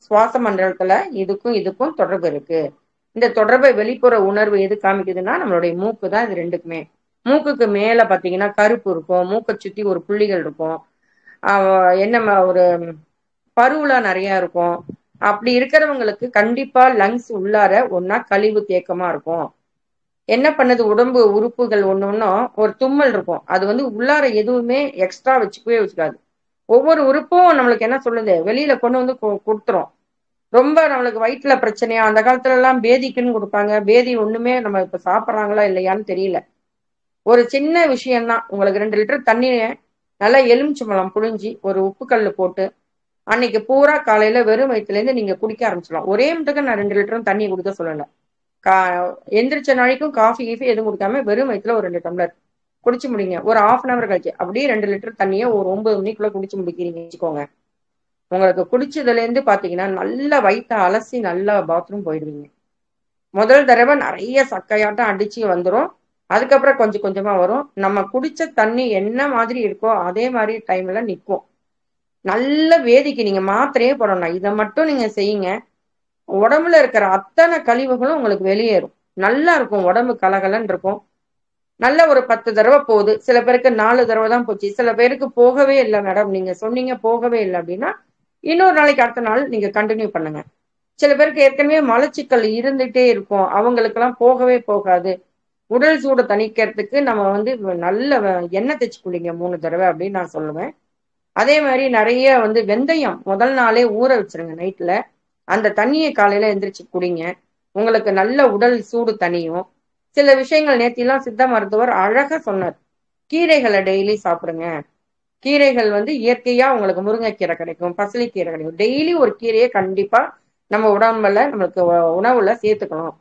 சுவாச மண்டலத்துல இதுக்கும் தொடர்பு இருக்கு. இந்த தொடர்பை வெளிப்புற உணர்வு எது காமிக்குதுன்னா நம்மளுடைய மூக்கு தான். இது ரெண்டுக்குமே மூக்குக்கு மேல பாத்தீங்கன்னா கருப்பு இருக்கும், மூக்கை சுத்தி ஒரு புள்ளிகள் இருக்கும், என்ன ஒரு பருவுல நிறைய இருக்கும். அப்படி இருக்கிறவங்களுக்கு கண்டிப்பா லங்ஸ் உள்ளார ஒன்னா கழிவு தேக்கமா இருக்கும். என்ன பண்ணுது, உடம்பு உறுப்புகள் ஒன்னொன்னும் ஒரு தும்மல் இருக்கும், அது வந்து உள்ளார எதுவுமே எக்ஸ்ட்ரா வச்சுக்கவே வச்சுக்காது. ஒவ்வொரு உறுப்பும் நம்மளுக்கு என்ன சொல்லுது, வெளியில கொண்டு வந்து கொடுத்துரும். ரொம்ப நம்மளுக்கு வயிற்றுல பிரச்சனையா, அந்த காலத்துல எல்லாம் பேதிக்குன்னு கொடுப்பாங்க. பேதி ஒண்ணுமே நம்ம இப்ப சாப்பிட்றாங்களா இல்லையான்னு தெரியல. ஒரு சின்ன விஷயம்தான், உங்களுக்கு 2 லிட்டர் தண்ணிய நல்லா எலுமிச்சம்பழம் புழிஞ்சி ஒரு உப்பு கல்லு போட்டு அன்னைக்கு பூரா காலையில வெறும் வயிற்றுல இருந்து நீங்க குடிக்க ஆரம்பிச்சிடலாம். ஒரே மட்டுக்கு நான் 2 லிட்டரும் தண்ணி கொடுக்க சொல்லல. எந்திரிச்ச நாளைக்கும் காஃபி கீஃபி எதுவும் குடிக்காம வெறும் வயிற்றுல ஒரு 2 டம்ளர் குடிச்சு முடிங்க. ஒரு 1/2 hour கழிச்சு அப்படியே 2 லிட்டர் தண்ணியை ஒரு 9 மணிக்குள்ள குடிச்சு முடிக்கிறீங்க வச்சுக்கோங்க. உங்களுக்கு குடிச்சதுல இருந்து பாத்தீங்கன்னா நல்லா வயிற்ற அலசி நல்லா பாத்ரூம் போயிடுவீங்க. முதல் தடவை நிறைய சக்கையாட்டம் அடிச்சு வந்துடும், அதுக்கப்புறம் கொஞ்சம் கொஞ்சமா வரும். நம்ம குடிச்ச தண்ணி என்ன மாதிரி இருக்கோ அதே மாதிரி டைம்ல நிற்கும். நல்ல வேதிக்கு நீங்க மாத்திரையே போடணும், இதை மட்டும் நீங்க செய்யுங்க. உடம்புல இருக்கிற அத்தனை கழிவுகளும் உங்களுக்கு வெளியேறும். நல்லா இருக்கும், உடம்பு கலகலன்னு இருக்கும். நல்ல ஒரு 10 தடவை போகுது. சில பேருக்கு 4 தடவை தான் போச்சு, சில பேருக்கு போகவே இல்லை. மேடம் நீங்க சொன்னீங்க போகவே இல்லை அப்படின்னா இன்னொரு நாளைக்கு அடுத்த நாள் நீங்க கண்டினியூ பண்ணுங்க. சில பேருக்கு ஏற்கனவே மலச்சிக்கல் இருந்துட்டே இருக்கும், அவங்களுக்கெல்லாம் போகவே போகாது. உடல் சூடு தணிக்கிறதுக்கு நம்ம வந்து நல்ல எண்ணெய் தேய்ச்சி குளிங்க 3 தடவை அப்படின்னு நான் சொல்லுவேன். அதே மாதிரி நிறைய வந்து வெந்தயம் முதல் நாளே ஊற வச்சிருங்க நைட்ல, அந்த தண்ணியை காலையில எந்திரிச்சு குடிங்க. உங்களுக்கு நல்ல உடல் சூடு தனியும். சில விஷயங்கள் நேத்திலாம் சித்த மருத்துவர் அழகா சொன்னார். கீரைகளை டெய்லி சாப்பிடுங்க. கீரைகள் வந்து இயற்கையா உங்களுக்கு முருங்கைக்கீரை கிடைக்கும், பசலிக்கீரை கிடைக்கும். டெய்லி ஒரு கீரையை கண்டிப்பா நம்ம உடம்புல நம்மளுக்கு உணவுல சேர்த்துக்கணும்.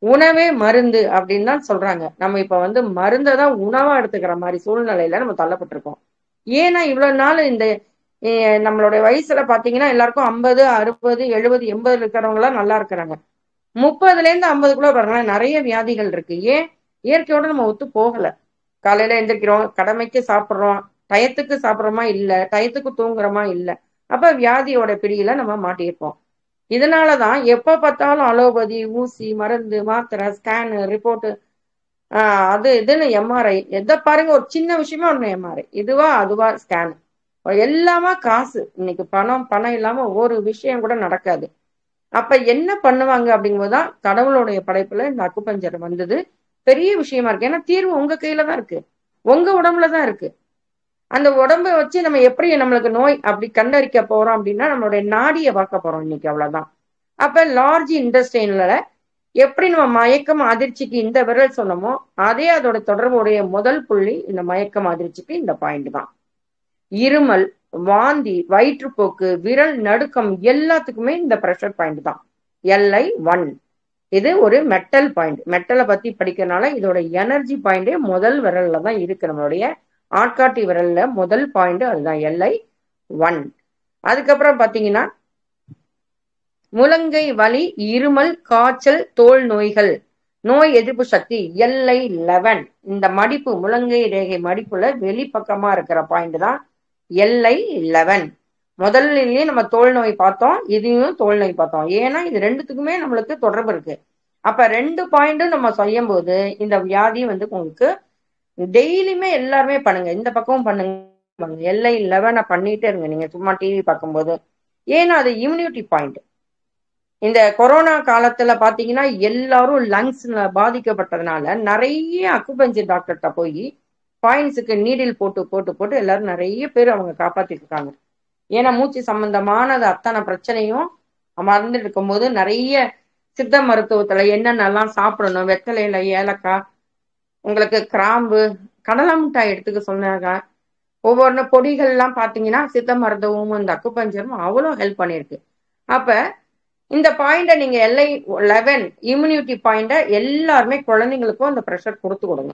உணவே மருந்து அப்படின்னு தான் சொல்றாங்க. நம்ம இப்ப வந்து மருந்தை தான் உணவா எடுத்துக்கிற மாதிரி சூழ்நிலையில நம்ம தள்ளப்பட்டிருக்கோம். ஏன்னா இவ்வளவு நாள் இந்த நம்மளுடைய வயசுல பாத்தீங்கன்னா எல்லாருக்கும் 50, 60, 70, 80 இருக்கிறவங்க எல்லாம் நல்லா இருக்கிறாங்க. 30ல இருந்து 50க்குள்ள பாருங்களேன் நிறைய வியாதிகள் இருக்கு. ஏன், இயற்கையோட நம்ம ஒத்து போகல. காலையில எந்திரிக்கிறோம், கடமைக்கு சாப்பிட்றோம், டயத்துக்கு சாப்பிட்றோமா இல்ல, டயத்துக்கு தூங்குறோமா இல்ல, அப்ப வியாதியோட பிடியில நம்ம மாட்டியிருப்போம். இதனாலதான் எப்ப பார்த்தாலும் அலோபதி, ஊசி, மருந்து, மாத்திரை, ஸ்கேனு, ரிப்போர்ட், அது இதுன்னு எம்ஆர்ஐ, எதை பாருங்க ஒரு சின்ன விஷயமா ஒண்ணு எம்ஆர்ஐ, இதுவா அதுவா ஸ்கேன், எல்லாமா காசு. இன்னைக்கு பணம் இல்லாம ஒரு விஷயம் கூட நடக்காது. அப்ப என்ன பண்ணுவாங்க அப்படிங்கும்போதுதான் கடவுளுடைய படைப்புல இந்த அக்குபஞ்சர் வந்தது. பெரிய விஷயமா இருக்கு. ஏன்னா தீர்வு உங்க கையில தான் இருக்கு, உங்க உடம்புலதான் இருக்கு. அந்த உடம்பை வச்சு நம்ம எப்படி நம்மளுக்கு நோய் அப்படி கண்டறிக்க போறோம் அப்படின்னா நம்மளுடைய நாடியை பார்க்க போறோம் இன்னைக்கு, அவ்வளவுதான். அப்ப லார்ஜ் இன்டெஸ்டைன்ல எப்படி நம்ம மயக்கம் அதிர்ச்சிக்கு இந்த விரல் சொன்னோமோ அதே அதோட தொடர்புடைய முதல் புள்ளி இந்த மயக்கம் அதிர்ச்சிக்கு இந்த பாயிண்ட் தான். இருமல், வாந்தி, வயிற்றுப்போக்கு, விரல் நடுக்கம் எல்லாத்துக்குமே இந்த பிரஷர் பாயிண்ட் தான் LI1. இது ஒரு மெட்டல் பாயிண்ட். மெட்டலை பத்தி படிக்கிறதுனால இதோட எனர்ஜி பாயிண்டே முதல் விரல்ல தான் இருக்கு. நம்மளுடைய ஆட்காட்டி விரல்ல முதல் பாயிண்ட் அதுதான் LI1. அதுக்கப்புறம் பாத்தீங்கன்னா முழங்கை வலி, இருமல், காய்ச்சல், தோல் நோய்கள், நோய் எதிர்ப்பு சக்தி LI11. இந்த மடிப்பு முழங்கை ரேகை மடிப்புல வெளிப்பக்கமா இருக்கிற பாயிண்ட் தான் LI11. முதல்லயே நம்ம தோல் நோய் பார்த்தோம், இதையும் தோல் நோய் பார்த்தோம். ஏன்னா இது ரெண்டுத்துக்குமே நம்மளுக்கு தொடர்பு இருக்கு. அப்ப 2 பாயிண்ட்டும் நம்ம செய்யும் போது இந்த வியாதி வந்து உங்களுக்கு டெய்லியுமே எல்லாருமே பண்ணுங்க, இந்த பக்கமும் பண்ணுங்க, LI11 பண்ணிட்டே இருங்க நீங்க சும்மா டிவி பார்க்கும்போது. ஏன்னா அது இம்யூனிட்டி பாயிண்ட். இந்த கொரோனா காலத்துல பாத்தீங்கன்னா எல்லாரும் லங்ஸ்ல பாதிக்கப்பட்டதுனால நிறைய அக்குபஞ்சர் டாக்டர்கிட்ட போய் பாயிண்ட்ஸுக்கு நீடில் போட்டு போட்டு போட்டு எல்லாரும் நிறைய பேர் அவங்க காப்பாத்திட்டு இருக்காங்க. ஏன்னா மூச்சு சம்பந்தமானது அத்தனை பிரச்சனையும் மறந்துட்டு இருக்கும்போது நிறைய சித்த மருத்துவத்துல என்னென்னலாம் சாப்பிடணும், வெத்தலையில ஏலக்காய், உங்களுக்கு கிராம்பு, கடலை மிட்டாய் எடுத்துக்க சொன்னாங்க. ஒவ்வொரு பொடிகள்லாம் பாத்தீங்கன்னா சித்த மருத்துவமும் இந்த அக்குபஞ்சரும் அவ்வளோ ஹெல்ப் பண்ணியிருக்கு. அப்ப இந்த பாயிண்ட நீங்க LI11 இம்யூனிட்டி பாயிண்ட எல்லாருமே குழந்தைங்களுக்கும் அந்த ப்ரெஷர் கொடுத்து கொடுங்க.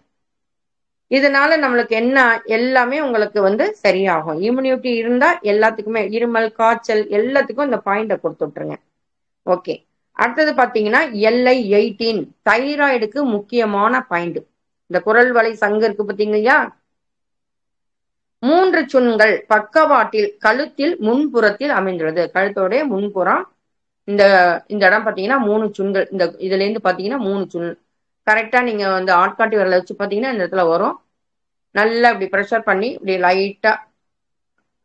இதனால நம்மளுக்கு என்ன எல்லாமே உங்களுக்கு வந்து சரியாகும். இம்யூனிட்டி இருந்தா எல்லாத்துக்குமே இருமல், காய்ச்சல் எல்லாத்துக்கும் இந்த பாயிண்ட கொடுத்து விட்டுருங்க. ஓகே, அடுத்தது பாத்தீங்கன்னா LI18 தைராய்டுக்கு முக்கியமான பாயிண்ட். இந்த குரல் வலை சங்கு இருக்கு பாத்தீங்களா, 3 சுண்கள் பக்கவாட்டில் கழுத்தில் முன்புறத்தில் அமைந்துள்ளது. கழுத்தோடைய முன்புறம் இந்த இந்த இடம் பாத்தீங்கன்னா 3 சுண்கள். இந்த இதுல இருந்து பாத்தீங்கன்னா 3 சுண் கரெக்டா நீங்க வந்து ஆட்காட்டி விரல வச்சு பாத்தீங்கன்னா இந்த இடத்துல வரும். நல்லா இப்படி ப்ரெஷர் பண்ணி இப்படி லைட்டா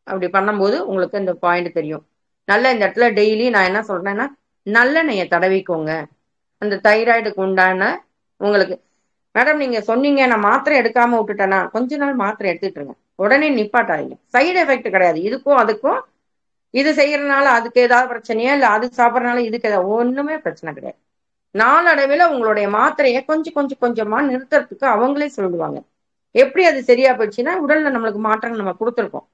அப்படி பண்ணும்போது உங்களுக்கு இந்த பாயிண்ட் தெரியும். நல்லா இந்த இடத்துல டெய்லி நான் என்ன சொல்றேன்னா நல்லெண்ணெயை தடவிக்கோங்க. அந்த தைராய்டுக்கு உண்டான உங்களுக்கு மேடம் நீங்க சொன்னீங்க நான் மாத்திரை எடுக்காம விட்டுட்டேன்னா கொஞ்ச நாள் மாத்திரை எடுத்துட்டு இருங்க, உடனே நிப்பாட்டாதீங்க. சைடு எஃபெக்ட் கிடையாது. இதுக்கும் அதுக்கும் இது செய்யறதுனால அதுக்கு ஏதாவது பிரச்சனையா இல்ல அது சாப்பிட்றதுனால இதுக்கு ஏதாவது ஒண்ணுமே பிரச்சனை கிடையாது. நாளடைவில் உங்களுடைய மாத்திரையை கொஞ்சம் கொஞ்சம் கொஞ்சமா நிறுத்துறதுக்கு அவங்களே சொல்லுவாங்க. எப்படி அது சரியா போச்சுன்னா உடல்ல நம்மளுக்கு மாற்றங்கள் நம்ம கொடுத்துருக்கோம்.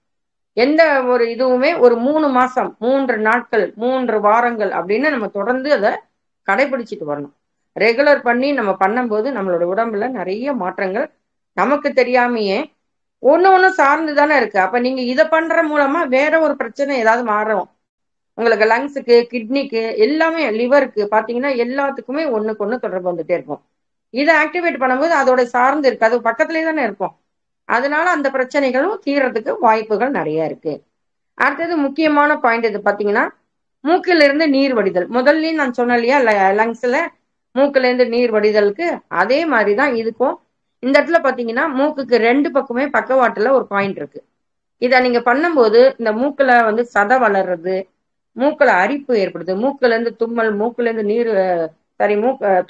எந்த ஒரு இதுவுமே ஒரு 3 மாசம் 3 நாட்கள் 3 வாரங்கள் அப்படின்னு நம்ம தொடர்ந்து அதை கடைபிடிச்சிட்டு வரணும். ரெகுலர் பண்ணி நம்ம பண்ணும்போது நம்மளோட உடம்புல நிறைய மாற்றங்கள் நமக்கு தெரியாமையே ஒண்ணு சார்ந்து தானே இருக்கு. அப்ப நீங்க இதை பண்ற மூலமா வேற ஒரு பிரச்சனை ஏதாவது மாறும். உங்களுக்கு லங்ஸுக்கு, கிட்னிக்கு, எல்லாமே லிவருக்கு பாத்தீங்கன்னா எல்லாத்துக்குமே ஒண்ணுக்கு ஒண்ணு தொடர்பு வந்துட்டே இருக்கும். இதை ஆக்டிவேட் பண்ணும்போது அதோட சார்ந்து இருக்கு, அது பக்கத்துலேயே தானே இருக்கும். அதனால அந்த பிரச்சனைகளும் தீர்றதுக்கு வாய்ப்புகள் நிறைய இருக்கு. அடுத்தது முக்கியமான பாயிண்ட் இது பாத்தீங்கன்னா மூக்கில இருந்து நீர் வடிதல். முதல்லயும் நான் சொன்னேன் இல்லையா லங்ஸ்ல மூக்குல இருந்து நீர் வடிதலுக்கு, அதே மாதிரிதான் இதுக்கும். இந்த இடத்துல பாத்தீங்கன்னா மூக்குக்கு 2 பக்கமே பக்கவாட்டுல ஒரு பாயிண்ட் இருக்கு. இதை நீங்க பண்ணும்போது இந்த மூக்குல வந்து சதை வளர்றது, மூக்குல அரிப்பு ஏற்படுது, மூக்குல இருந்து தும்மல், மூக்குல இருந்து நீர்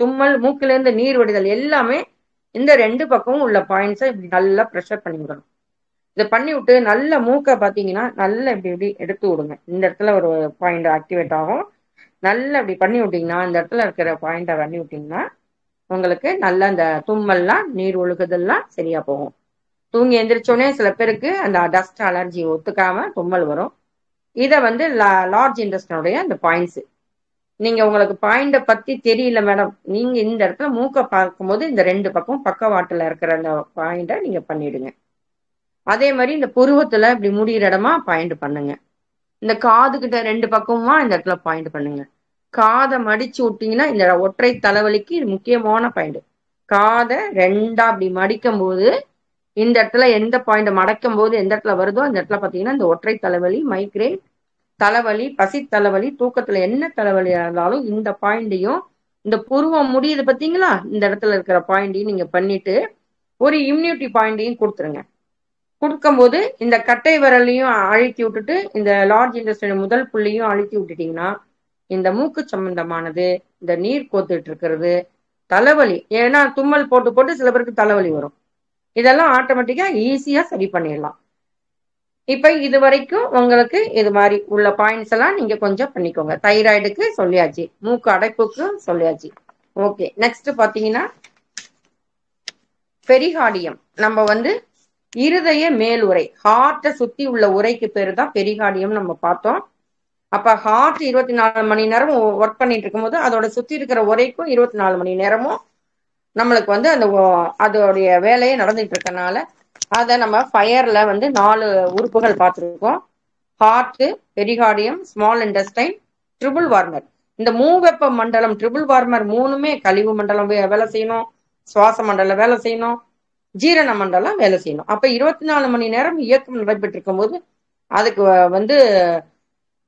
தும்மல், மூக்குல இருந்து நீர் வடிதல் எல்லாமே இந்த 2 பக்கமும் உள்ள பாயிண்ட்ஸை இப்படி நல்லா ப்ரெஷர் பண்ணி விடணும். இதை பண்ணி விட்டு நல்ல மூக்கை பார்த்தீங்கன்னா நல்லா இப்படி இப்படி எடுத்து விடுங்க. இந்த இடத்துல ஒரு பாயிண்ட் ஆக்டிவேட் ஆகும். நல்லா இப்படி பண்ணி விட்டீங்கன்னா இந்த இடத்துல இருக்கிற பாயிண்டை பண்ணி விட்டீங்கன்னா உங்களுக்கு நல்ல அந்த தும்மல்லாம் நீர் ஒழுகுதெல்லாம் சரியா போகும். தூங்கி எந்திரிச்சோடனே சில பேருக்கு அந்த டஸ்ட் அலர்ஜி ஒத்துக்காம தும்மல் வரும். இதை வந்து லார்ஜ் இன்டெஸ்டைனுடைய அந்த பாயிண்ட்ஸ். நீங்க உங்களுக்கு பாயிண்ட பத்தி தெரியல மேடம், நீங்க இந்த இடத்துல மூக்கை பார்க்கும்போது இந்த 2 பக்கம் பக்கவாட்டுல இருக்கிற அந்த பாயிண்ட நீங்க பண்ணிடுங்க. அதே மாதிரி இந்த புருவத்துல இப்படி முடிகிற இடமா பாயிண்ட் பண்ணுங்க. இந்த காது கிட்ட 2 பக்கமுமா இந்த இடத்துல பாயிண்ட் பண்ணுங்க. காதை மடிச்சு விட்டீங்கன்னா இந்த ஒற்றை தலைவலிக்கு இது முக்கியமான பாயிண்ட். காதை 2ஆ அப்படி மடிக்கும் போது இந்த இடத்துல எந்த பாயிண்ட் மடக்கும் போது எந்த இடத்துல வருதோ அந்த இடத்துல பாத்தீங்கன்னா இந்த ஒற்றை தலைவலி, மைக்ரேன், தலைவலி, பசி தலைவலி, தூக்கத்துல என்ன தலைவலியா இருந்தாலும் இந்த பாயிண்டையும் இந்த புருவம் முடியுது பாத்தீங்களா, இந்த இடத்துல இருக்கிற பாயிண்டையும் நீங்க பண்ணிட்டு ஒரு இம்யூனிட்டி பாயிண்டையும் கொடுத்துருங்க. கொடுக்கும்போது இந்த கட்டை விரலையும் அழுத்தி விட்டுட்டு இந்த லார்ஜ் இன்டெஸ்டைன் முதல் புள்ளியும் அழுத்தி விட்டுட்டீங்கன்னா இந்த மூக்கு சம்பந்தமானது, இந்த நீர் கோத்துட்டு இருக்கிறது, தலைவலி, ஏன்னா தும்மல் போட்டு போட்டு சில பேருக்கு தலைவலி வரும், இதெல்லாம் ஆட்டோமேட்டிக்கா ஈஸியா சரி பண்ணிடலாம். இப்ப இது வரைக்கும் உங்களுக்கு இது மாதிரி உள்ள பாயிண்ட்ஸ் எல்லாம் நீங்க கொஞ்சம் பண்ணிக்கோங்க. தைராய்டுக்கு சொல்லியாச்சு, மூக்கு அடைப்புக்கு சொல்லியாச்சு. ஓகே, நெக்ஸ்ட் பாத்தீங்கன்னா பெரிகார்டியம். நம்ம வந்து இருதய மேல் உறை, ஹார்ட்டை சுத்தி உள்ள உரைக்கு பேரு தான் பெரிகார்டியம் நம்ம பார்த்தோம். அப்ப ஹார்ட் 24 மணி நேரமும் ஒர்க் பண்ணிட்டு இருக்கும்போது அதோட சுத்தி இருக்கிற உரைக்கும் 24 மணி நேரமும் நம்மளுக்கு வந்து அந்த அதோடைய வேலையை நடந்துட்டு இருக்கனால அதை நம்ம ஃபயர்ல வந்து 4 உறுப்புகள் பார்த்துருக்கோம். Heart, pericardium, small intestine, triple warmer. இந்த மூவெப்ப மண்டலம் ட்ரிபிள் வார்மர் 3மே கழிவு மண்டலம் வேலை செய்யணும், சுவாச மண்டலம் வேலை செய்யணும், ஜீரண மண்டலம் வேலை செய்யணும். அப்ப 24 மணி நேரம் இயக்கம் நடைபெற்று இருக்கும் போது அதுக்கு வந்து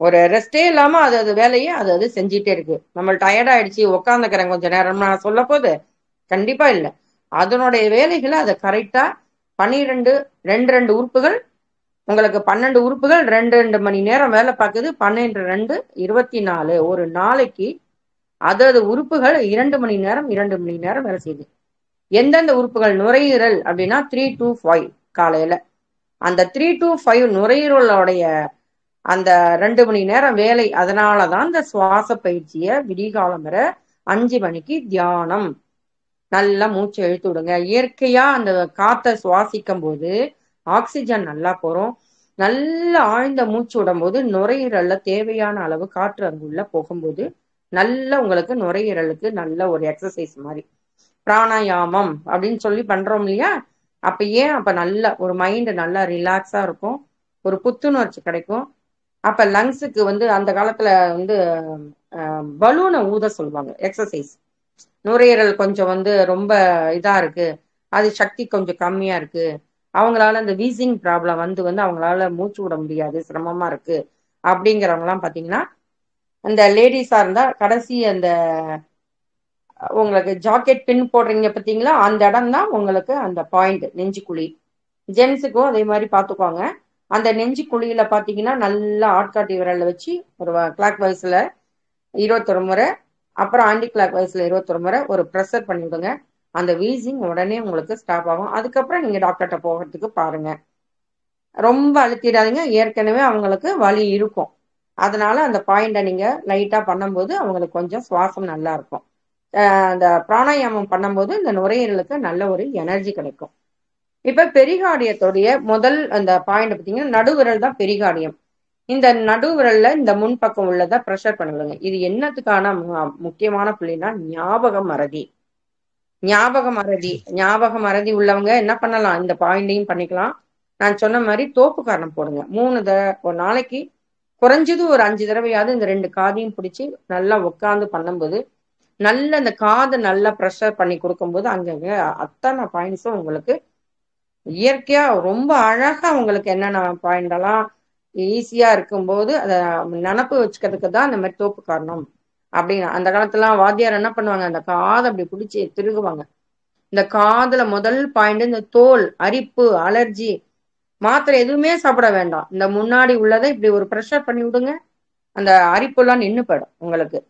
ஒரு ரெஸ்டே இல்லாம அது வேலையை அது செஞ்சுட்டே இருக்கு. நம்ம டயர்ட் ஆயிடுச்சு உட்காந்துக்கிறேன் கொஞ்ச நேரம் நான் சொல்ல போது கண்டிப்பா இல்லை. அதனுடைய வேலைகளை அதை கரெக்டா 12 2 உறுப்புகள் உங்களுக்கு 12 உறுப்புகள் 2 மணி நேரம் வேலை பார்க்குது. 12 2 24. ஒரு நாளைக்கு அதது உறுப்புகள் 2 மணி நேரம் 2 மணி நேரம் வேலை செய்யுது. எந்தெந்த உறுப்புகள்? நுரையீரல் அப்படின்னா 3 to 5 காலையில. அந்த 3 to 5 நுரையீரலுடைய அந்த 2 மணி நேரம் வேலை. அதனாலதான் இந்த சுவாச பயிற்சியை விடிகாலம் வரை 5 மணிக்கு தியானம். நல்லா மூச்சு இழுத்து விடுங்க. இயற்கையா அந்த காத்தை சுவாசிக்கும் போது ஆக்சிஜன் நல்லா போறோம். நல்ல ஆழ்ந்த மூச்சு விடும்போது நுரையீரல்ல தேவையான அளவு காற்று அங்குள்ள போகும்போது நல்ல உங்களுக்கு நுரையீரலுக்கு நல்ல ஒரு எக்ஸசைஸ் மாதிரி. பிராணாயாமம் அப்படின்னு சொல்லி பண்றோம் இல்லையா? அப்ப அப்ப நல்ல ஒரு மைண்ட் நல்லா ரிலாக்ஸா இருக்கும். ஒரு புத்துணர்ச்சி கிடைக்கும். அப்ப லங்ஸுக்கு அந்த காலத்துல பலூனை ஊத சொல்லுவாங்க. எக்ஸசைஸ். நுரையீரல் கொஞ்சம் ரொம்ப இதா இருக்கு, அது சக்தி கொஞ்சம் கம்மியா இருக்கு, அவங்களால அந்த வீசிங் ப்ராப்ளம் அவங்களால மூச்சு விட முடியாது, சிரமமா இருக்கு அப்படிங்கிறவங்க எல்லாம் பாத்தீங்கன்னா, அந்த லேடிஸா இருந்தா கடைசி அந்த உங்களுக்கு ஜாக்கெட் பின் போடுறீங்க பார்த்தீங்களா, அந்த இடம் தான் உங்களுக்கு அந்த பாயிண்ட் நெஞ்சுக்குழி. ஜென்ஸுக்கும் அதே மாதிரி பார்த்துக்கோங்க. அந்த நெஞ்சு குழியில பார்த்தீங்கன்னா நல்லா ஆட்காட்டி விரல்ல வச்சு ஒரு கிளாக் வைஸ்ல 21 முறை, அப்புறம் ஆன்டி கிளாக் வைஸ்ல 21 முறை ஒரு ப்ரெஷர் பண்ணிவிடுங்க. அந்த வீசிங் உடனே உங்களுக்கு ஸ்டாப் ஆகும். அதுக்கப்புறம் நீங்க டாக்டர்கிட்ட போகிறதுக்கு பாருங்க. ரொம்ப அழுத்திடாதீங்க, ஏற்கனவே அவங்களுக்கு வலி இருக்கும். அதனால அந்த பாயிண்டை நீங்க லைட்டா பண்ணும்போது அவங்களுக்கு கொஞ்சம் சுவாசம் நல்லா இருக்கும். அந்த பிராணாயாமம் பண்ணும்போது இந்த நுரையீரலுக்கு நல்ல ஒரு எனர்ஜி கிடைக்கும். இப்ப பெரிகார்டியத்துடைய முதல் அந்த பாயிண்ட் பார்த்தீங்கன்னா நடுவிரல் தான் பெரிகார்டியம். இந்த நடுவிரல்ல இந்த முன்பக்கம் உள்ளதை ப்ரெஷர் பண்ணிவிடுங்க. இது என்னத்துக்கான முக்கியமான புள்ளினா ஞாபக மறதி. ஞாபக மறதி உள்ளவங்க என்ன பண்ணலாம்? இந்த பாயிண்டையும் பண்ணிக்கலாம். நான் சொன்ன மாதிரி தோப்பு காரணம் போடுங்க. 3 ஒரு நாளைக்கு குறைஞ்சது ஒரு 5 தடவையாவது இந்த 2 காதையும் பிடிச்சி நல்லா உட்காந்து பண்ணும்போது நல்ல அந்த காதை நல்லா ப்ரெஷர் பண்ணி கொடுக்கும்போது அங்கங்க அத்தனை பாயிண்ட்ஸும் உங்களுக்கு இயற்கையா ரொம்ப அழகா உங்களுக்கு என்னென்ன பாயிண்ட் எல்லாம் ஈஸியா இருக்கும்போது அதை நினப்பு வச்சுக்கிறதுக்கு தான் இந்த மாதிரி தோப்பு காரணம் அப்படின்னு. அந்த காலத்துலாம் வாத்தியார் என்ன பண்ணுவாங்க, அந்த காதை அப்படி பிடிச்சி திருகுவாங்க. இந்த காதுல முதல் பாயிண்ட் இந்த தோல் அரிப்பு அலர்ஜி மாத்திரை எதுவுமே சாப்பிட வேண்டாம். இந்த முன்னாடி உள்ளதை இப்படி ஒரு ப்ரெஷர் பண்ணி விடுங்க, அந்த அரிப்புலாம் நின்று போயிடும் உங்களுக்கு.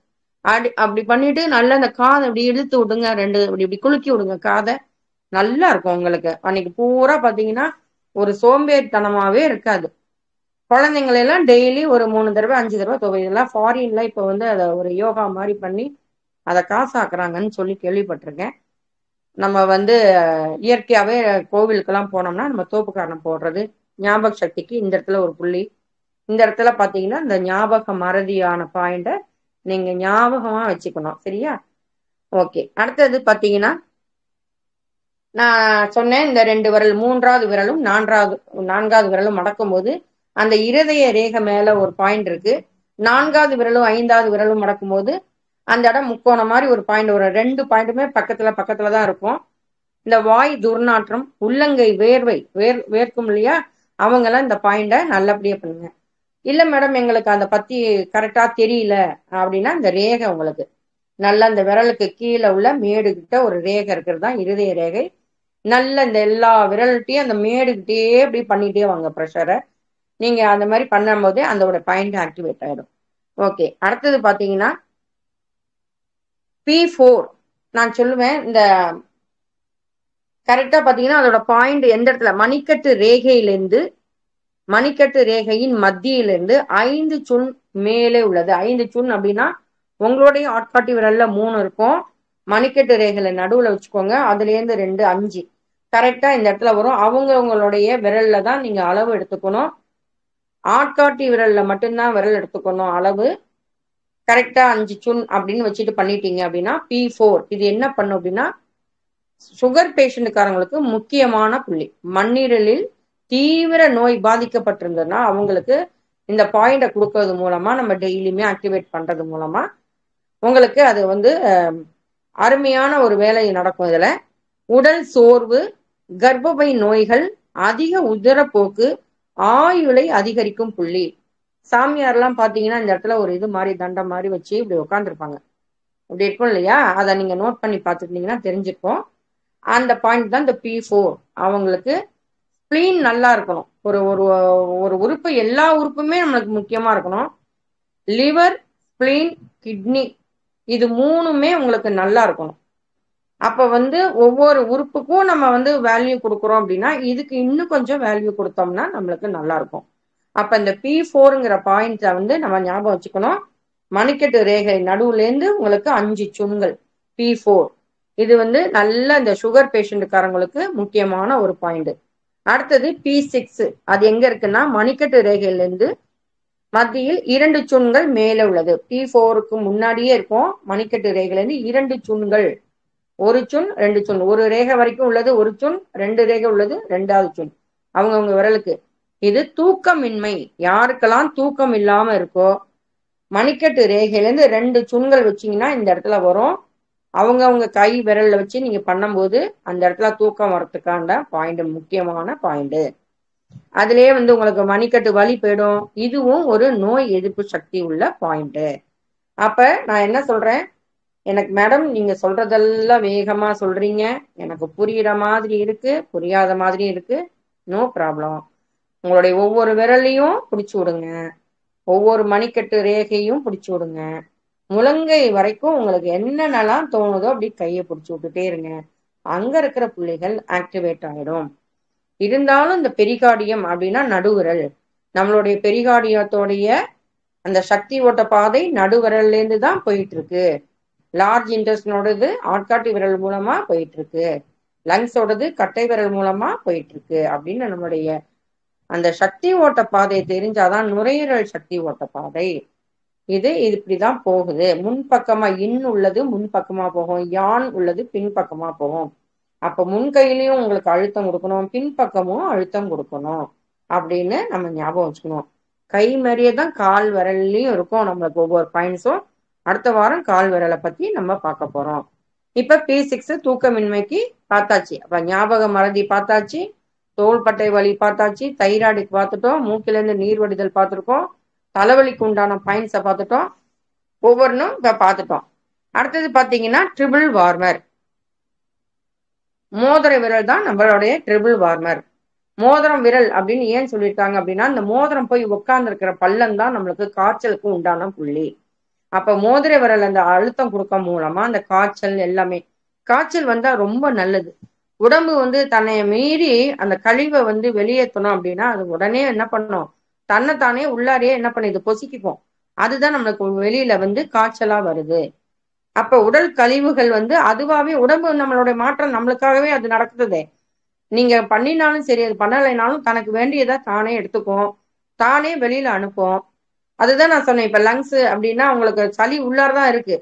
அப்படி பண்ணிட்டு நல்லா அந்த காதை அப்படி இழுத்து விடுங்க, 2 இப்படி குலுக்கி விடுங்க காதை. நல்லா இருக்கும் உங்களுக்கு. அன்னைக்கு பூரா பாத்தீங்கன்னா ஒரு சோம்பேறித்தனமாவே இருக்காது. குழந்தைங்களெல்லாம் டெய்லி ஒரு 3 தடவை 5 தடவை தொகை. இதெல்லாம் ஃபாரின்ல இப்ப அதை ஒரு யோகா மாதிரி பண்ணி அதை காசாக்குறாங்கன்னு சொல்லி கேள்விப்பட்டிருக்கேன். நம்ம இயற்கையாவே கோவிலுக்கெல்லாம் போனோம்னா நம்ம தோப்பு காரணம் போடுறது ஞாபக சக்திக்கு. இந்த இடத்துல ஒரு புள்ளி, இந்த இடத்துல பாத்தீங்கன்னா இந்த ஞாபக மறதியான பாயிண்ட நீங்க ஞாபகமா வச்சுக்கணும். சரியா? ஓகே. அடுத்தது பாத்தீங்கன்னா நான் சொன்னேன் இந்த 2 விரல் 3வது விரலும் 4வது விரலும் மடக்கும் போது அந்த இருதய ரேகை மேல ஒரு பாயிண்ட் இருக்கு. 4வது விரலும் 5வது விரலும் மடக்கும் போது அந்த இடம் முக்கோணம் மாதிரி ஒரு பாயிண்ட். ஒரு 2 பாயிண்ட்டுமே பக்கத்துல தான் இருக்கும். இந்த வாய் துர்நாற்றம், உள்ளங்கை வேர்க்கும் இல்லையா, அவங்கெல்லாம் இந்த பாயிண்ட நல்லபடியா பண்ணுங்க. இல்ல மேடம் எங்களுக்கு அந்த பத்தி கரெக்டா தெரியல அப்படின்னா இந்த ரேகை உங்களுக்கு நல்லா இந்த விரலுக்கு கீழே உள்ள மேடு கிட்ட ஒரு ரேகை இருக்கிறது தான் இருதய ரேகை. நல்ல இந்த எல்லா விரல்கிட்டையும் அந்த மேடுகிட்டே இப்படி பண்ணிட்டே வாங்க ப்ரெஷரை. நீங்க அந்த மாதிரி பண்ணும் போதே அதோட பாயிண்ட் ஆக்டிவேட் ஆயிடும். ஓகே. அடுத்தது பாத்தீங்கன்னா P4 நான் சொல்லுவேன். இந்த கரெக்டா பாத்தீங்கன்னா அதோட பாயிண்ட் எந்த இடத்துல மணிக்கட்டு ரேகையின் மத்தியிலிருந்து 5 சுன் மேலே உள்ளது. 5 சுன் அப்படின்னா உங்களுடைய ஆட்காட்டி விரல்ல 3 இருக்கும், மணிக்கட்டு ரேகையில நடுவுல வச்சுக்கோங்க. அதுல இருந்து 2 5 கரெக்டா இந்த இடத்துல வரும். அவங்களுடைய விரல்ல தான் நீங்க அளவு எடுத்துக்கணும். ஆட்காட்டி விரல்ல மட்டும்தான் விரல் எடுத்துக்கணும் அளவு. கரெக்டா 5 சுன் அப்படின்னு வச்சுட்டு பண்ணிட்டீங்க அப்படின்னா P4 இது என்ன பண்ணும் அப்படின்னா சுகர் பேஷண்ட்டுக்காரங்களுக்கு முக்கியமான புள்ளி. மண்ணீரலில் தீவிர நோய் பாதிக்கப்பட்டிருந்ததுன்னா அவங்களுக்கு இந்த பாயிண்ட கொடுக்கறது மூலமா நம்ம டெய்லியுமே ஆக்டிவேட் பண்றது மூலமா உங்களுக்கு அது அருமையான ஒரு வேலை நடக்கும். இதுல உடல் சோர்வு, கர்ப்பப்பை நோய்கள், அதிக உதரப்போக்கு, ஆயுளை அதிகரிக்கும் புள்ளி. சாமியார்லாம் பாத்தீங்கன்னா இந்த இடத்துல ஒரு இது மாதிரி தண்டம் மாதிரி வச்சு இப்படி உட்காந்துருப்பாங்க. இப்படி இருக்கும் இல்லையா, அதை நீங்க நோட் பண்ணி பார்த்துருந்தீங்கன்னா தெரிஞ்சுப்போம். அந்த பாயிண்ட் தான் இந்த P4. அவங்களுக்கு ஸ்பிளீன் நல்லா இருக்கணும். ஒரு ஒரு ஒரு உறுப்பு, எல்லா உறுப்புமே நம்மளுக்கு முக்கியமா இருக்கணும். லிவர், ஸ்பிளீன், கிட்னி, இது மூணுமே உங்களுக்கு நல்லா இருக்கணும். அப்ப வந்து ஒவ்வொரு உறுப்புக்கும் நம்ம வந்து வேல்யூ கொடுக்குறோம் அப்படின்னா இதுக்கு இன்னும் கொஞ்சம் வேல்யூ கொடுத்தோம்னா நம்மளுக்கு நல்லா இருக்கும். அப்ப இந்த P4ங்கிற பாயிண்ட வந்து நம்ம ஞாபகம் வச்சுக்கணும். மணிக்கட்டு ரேகை நடுவுலேருந்து உங்களுக்கு 5 சுண்கள் P4. இது வந்து நல்ல இந்த சுகர் பேஷண்ட்டுக்காரங்களுக்கு முக்கியமான ஒரு பாயிண்ட். அடுத்தது P6. அது எங்க இருக்குன்னா மணிக்கட்டு ரேகையிலேருந்து மத்தியில் 2 சுண்கள் மேலே உள்ளது. P4க்கு முன்னாடியே இருக்கும். மணிக்கட்டு ரேகையிலேருந்து 2 சுண்கள், ஒரு சுண் 2 சுண், ஒரு ரேகை வரைக்கும் உள்ளது ஒரு சுண், 2 ரேகை உள்ளது 2வது சுண் அவங்கவுங்க விரலுக்கு. இது தூக்கமின்மை. யாருக்கெல்லாம் தூக்கம் இல்லாம இருக்கோ மணிக்கட்டு ரேகையிலேருந்து 2 சுண்கள் வச்சீங்கன்னா இந்த இடத்துல வரும். அவங்கவுங்க கை விரல்ல வச்சு நீங்க பண்ணும்போது அந்த இடத்துல தூக்கம் வரத்துக்கான பாயிண்ட், முக்கியமான பாயிண்ட். அதுலயே வந்து உங்களுக்கு மணிக்கட்டு வலி போயிடும். இதுவும் ஒரு நோய் எதிர்ப்பு சக்தி உள்ள பாயிண்ட். அப்ப நான் என்ன சொல்றேன், எனக்கு மேடம் நீங்க சொல்றதெல்லாம் வேகமா சொல்றீங்க, எனக்கு புரியுற மாதிரி இருக்கு, புரியாத மாதிரி இருக்கு, நோ ப்ராப்ளம். உங்களுடைய ஒவ்வொரு விரலையும் பிடிச்சு விடுங்க, ஒவ்வொரு மணிக்கட்டு ரேகையும் பிடிச்சு விடுங்க. முழங்கை வரைக்கும் உங்களுக்கு என்னென்னலாம் தோணுதோ அப்படி கையை பிடிச்சு விட்டுட்டே இருங்க. அங்க இருக்கிற புள்ளிகள் ஆக்டிவேட் ஆயிடும். இருந்தாலும் இந்த பெரிகார்டியம் அப்படின்னா நடுவிரல், நம்மளுடைய பெரிகார்டியத்தோடைய அந்த சக்தி ஓட்ட பாதை நடுவிரல்ல இருந்து தான் போயிட்டு இருக்கு. லார்ஜ் இன்டெஸ்டினோடது ஆட்காட்டி விரல் மூலமா போயிட்டு இருக்கு, லங்ஸோடது கட்டை விரல் மூலமா போயிட்டு இருக்கு அப்படின்னு நம்மளுடைய அந்த சக்தி ஓட்ட பாதையை தெரிஞ்சாதான் நுரையீரல் சக்தி ஓட்ட பாதை. இது இப்படிதான் போகுது. முன்பக்கமா இன் உள்ளது முன்பக்கமா போகும், யான் உள்ளது பின்பக்கமா போகும். அப்ப முன்கையிலையும் உங்களுக்கு அழுத்தம் கொடுக்கணும், பின்பக்கமும் அழுத்தம் கொடுக்கணும் அப்படின்னு நம்ம ஞாபகம் வச்சுக்கணும். கை மாதிரியே தான் கால் விரல்லையும் இருக்கும் நம்மளுக்கு ஒவ்வொரு பாயிண்ட்ஸும். அடுத்த வாரம் கால் விரலை பத்தி நம்ம பார்க்க போறோம். இப்ப P6 தூக்கமின்மைக்கு பார்த்தாச்சு. அப்ப ஞாபக மறதி பார்த்தாச்சு, தோள்பட்டை வலி பார்த்தாச்சு, தைராய்டுக்கு பார்த்துட்டோம், மூக்கில இருந்து நீர் வடிதல் பார்த்துருக்கோம், தலைவலிக்கு உண்டான பாயிண்ட்ஸை பார்த்துட்டோம், ஒவ்வொன்றும் இப்ப பார்த்துட்டோம். அடுத்தது பாத்தீங்கன்னா ட்ரிபிள் வார்மர். மோதிர விரல் தான் நம்மளுடைய ட்ரிபிள் வார்மர். மோதிரம் விரல் அப்படின்னு ஏன் சொல்லியிருக்காங்க அப்படின்னா இந்த மோதிரம் போய் உட்கார்ந்து இருக்கிற பள்ளம் தான் நம்மளுக்கு காய்ச்சலுக்கு உண்டான புள்ளி. அப்ப மோதிர விரல் அந்த அழுத்தம் கொடுக்க மூலமா அந்த காய்ச்சல் எல்லாமே, காய்ச்சல் வந்தா ரொம்ப நல்லது. உடம்பு வந்து தன்னை மீறி அந்த கழிவை வந்து வெளியேற்றணும் அப்படின்னா அது உடனே என்ன பண்ணும், தன்னைத்தானே உள்ளாரையே என்ன பண்ணுது, பொசிக்கும். அதுதான் நம்மளுக்கு வெளியில வந்து காய்ச்சலா வருது. அப்ப உடல் கழிவுகள் வந்து அதுவாவே உடம்பு நம்மளுடைய மாற்றம் நம்மளுக்காகவே அது நடக்குதே. நீங்க பண்ணினாலும் சரி அது பண்ணலைனாலும் தனக்கு வேண்டியதை தானே எடுத்துக்கும், தானே வெளியில அனுப்பும். அதுதான் நான் சொன்னேன். இப்ப லங்ஸ் அப்படின்னா உங்களுக்கு சளி உள்ளாரதான் இருக்கு,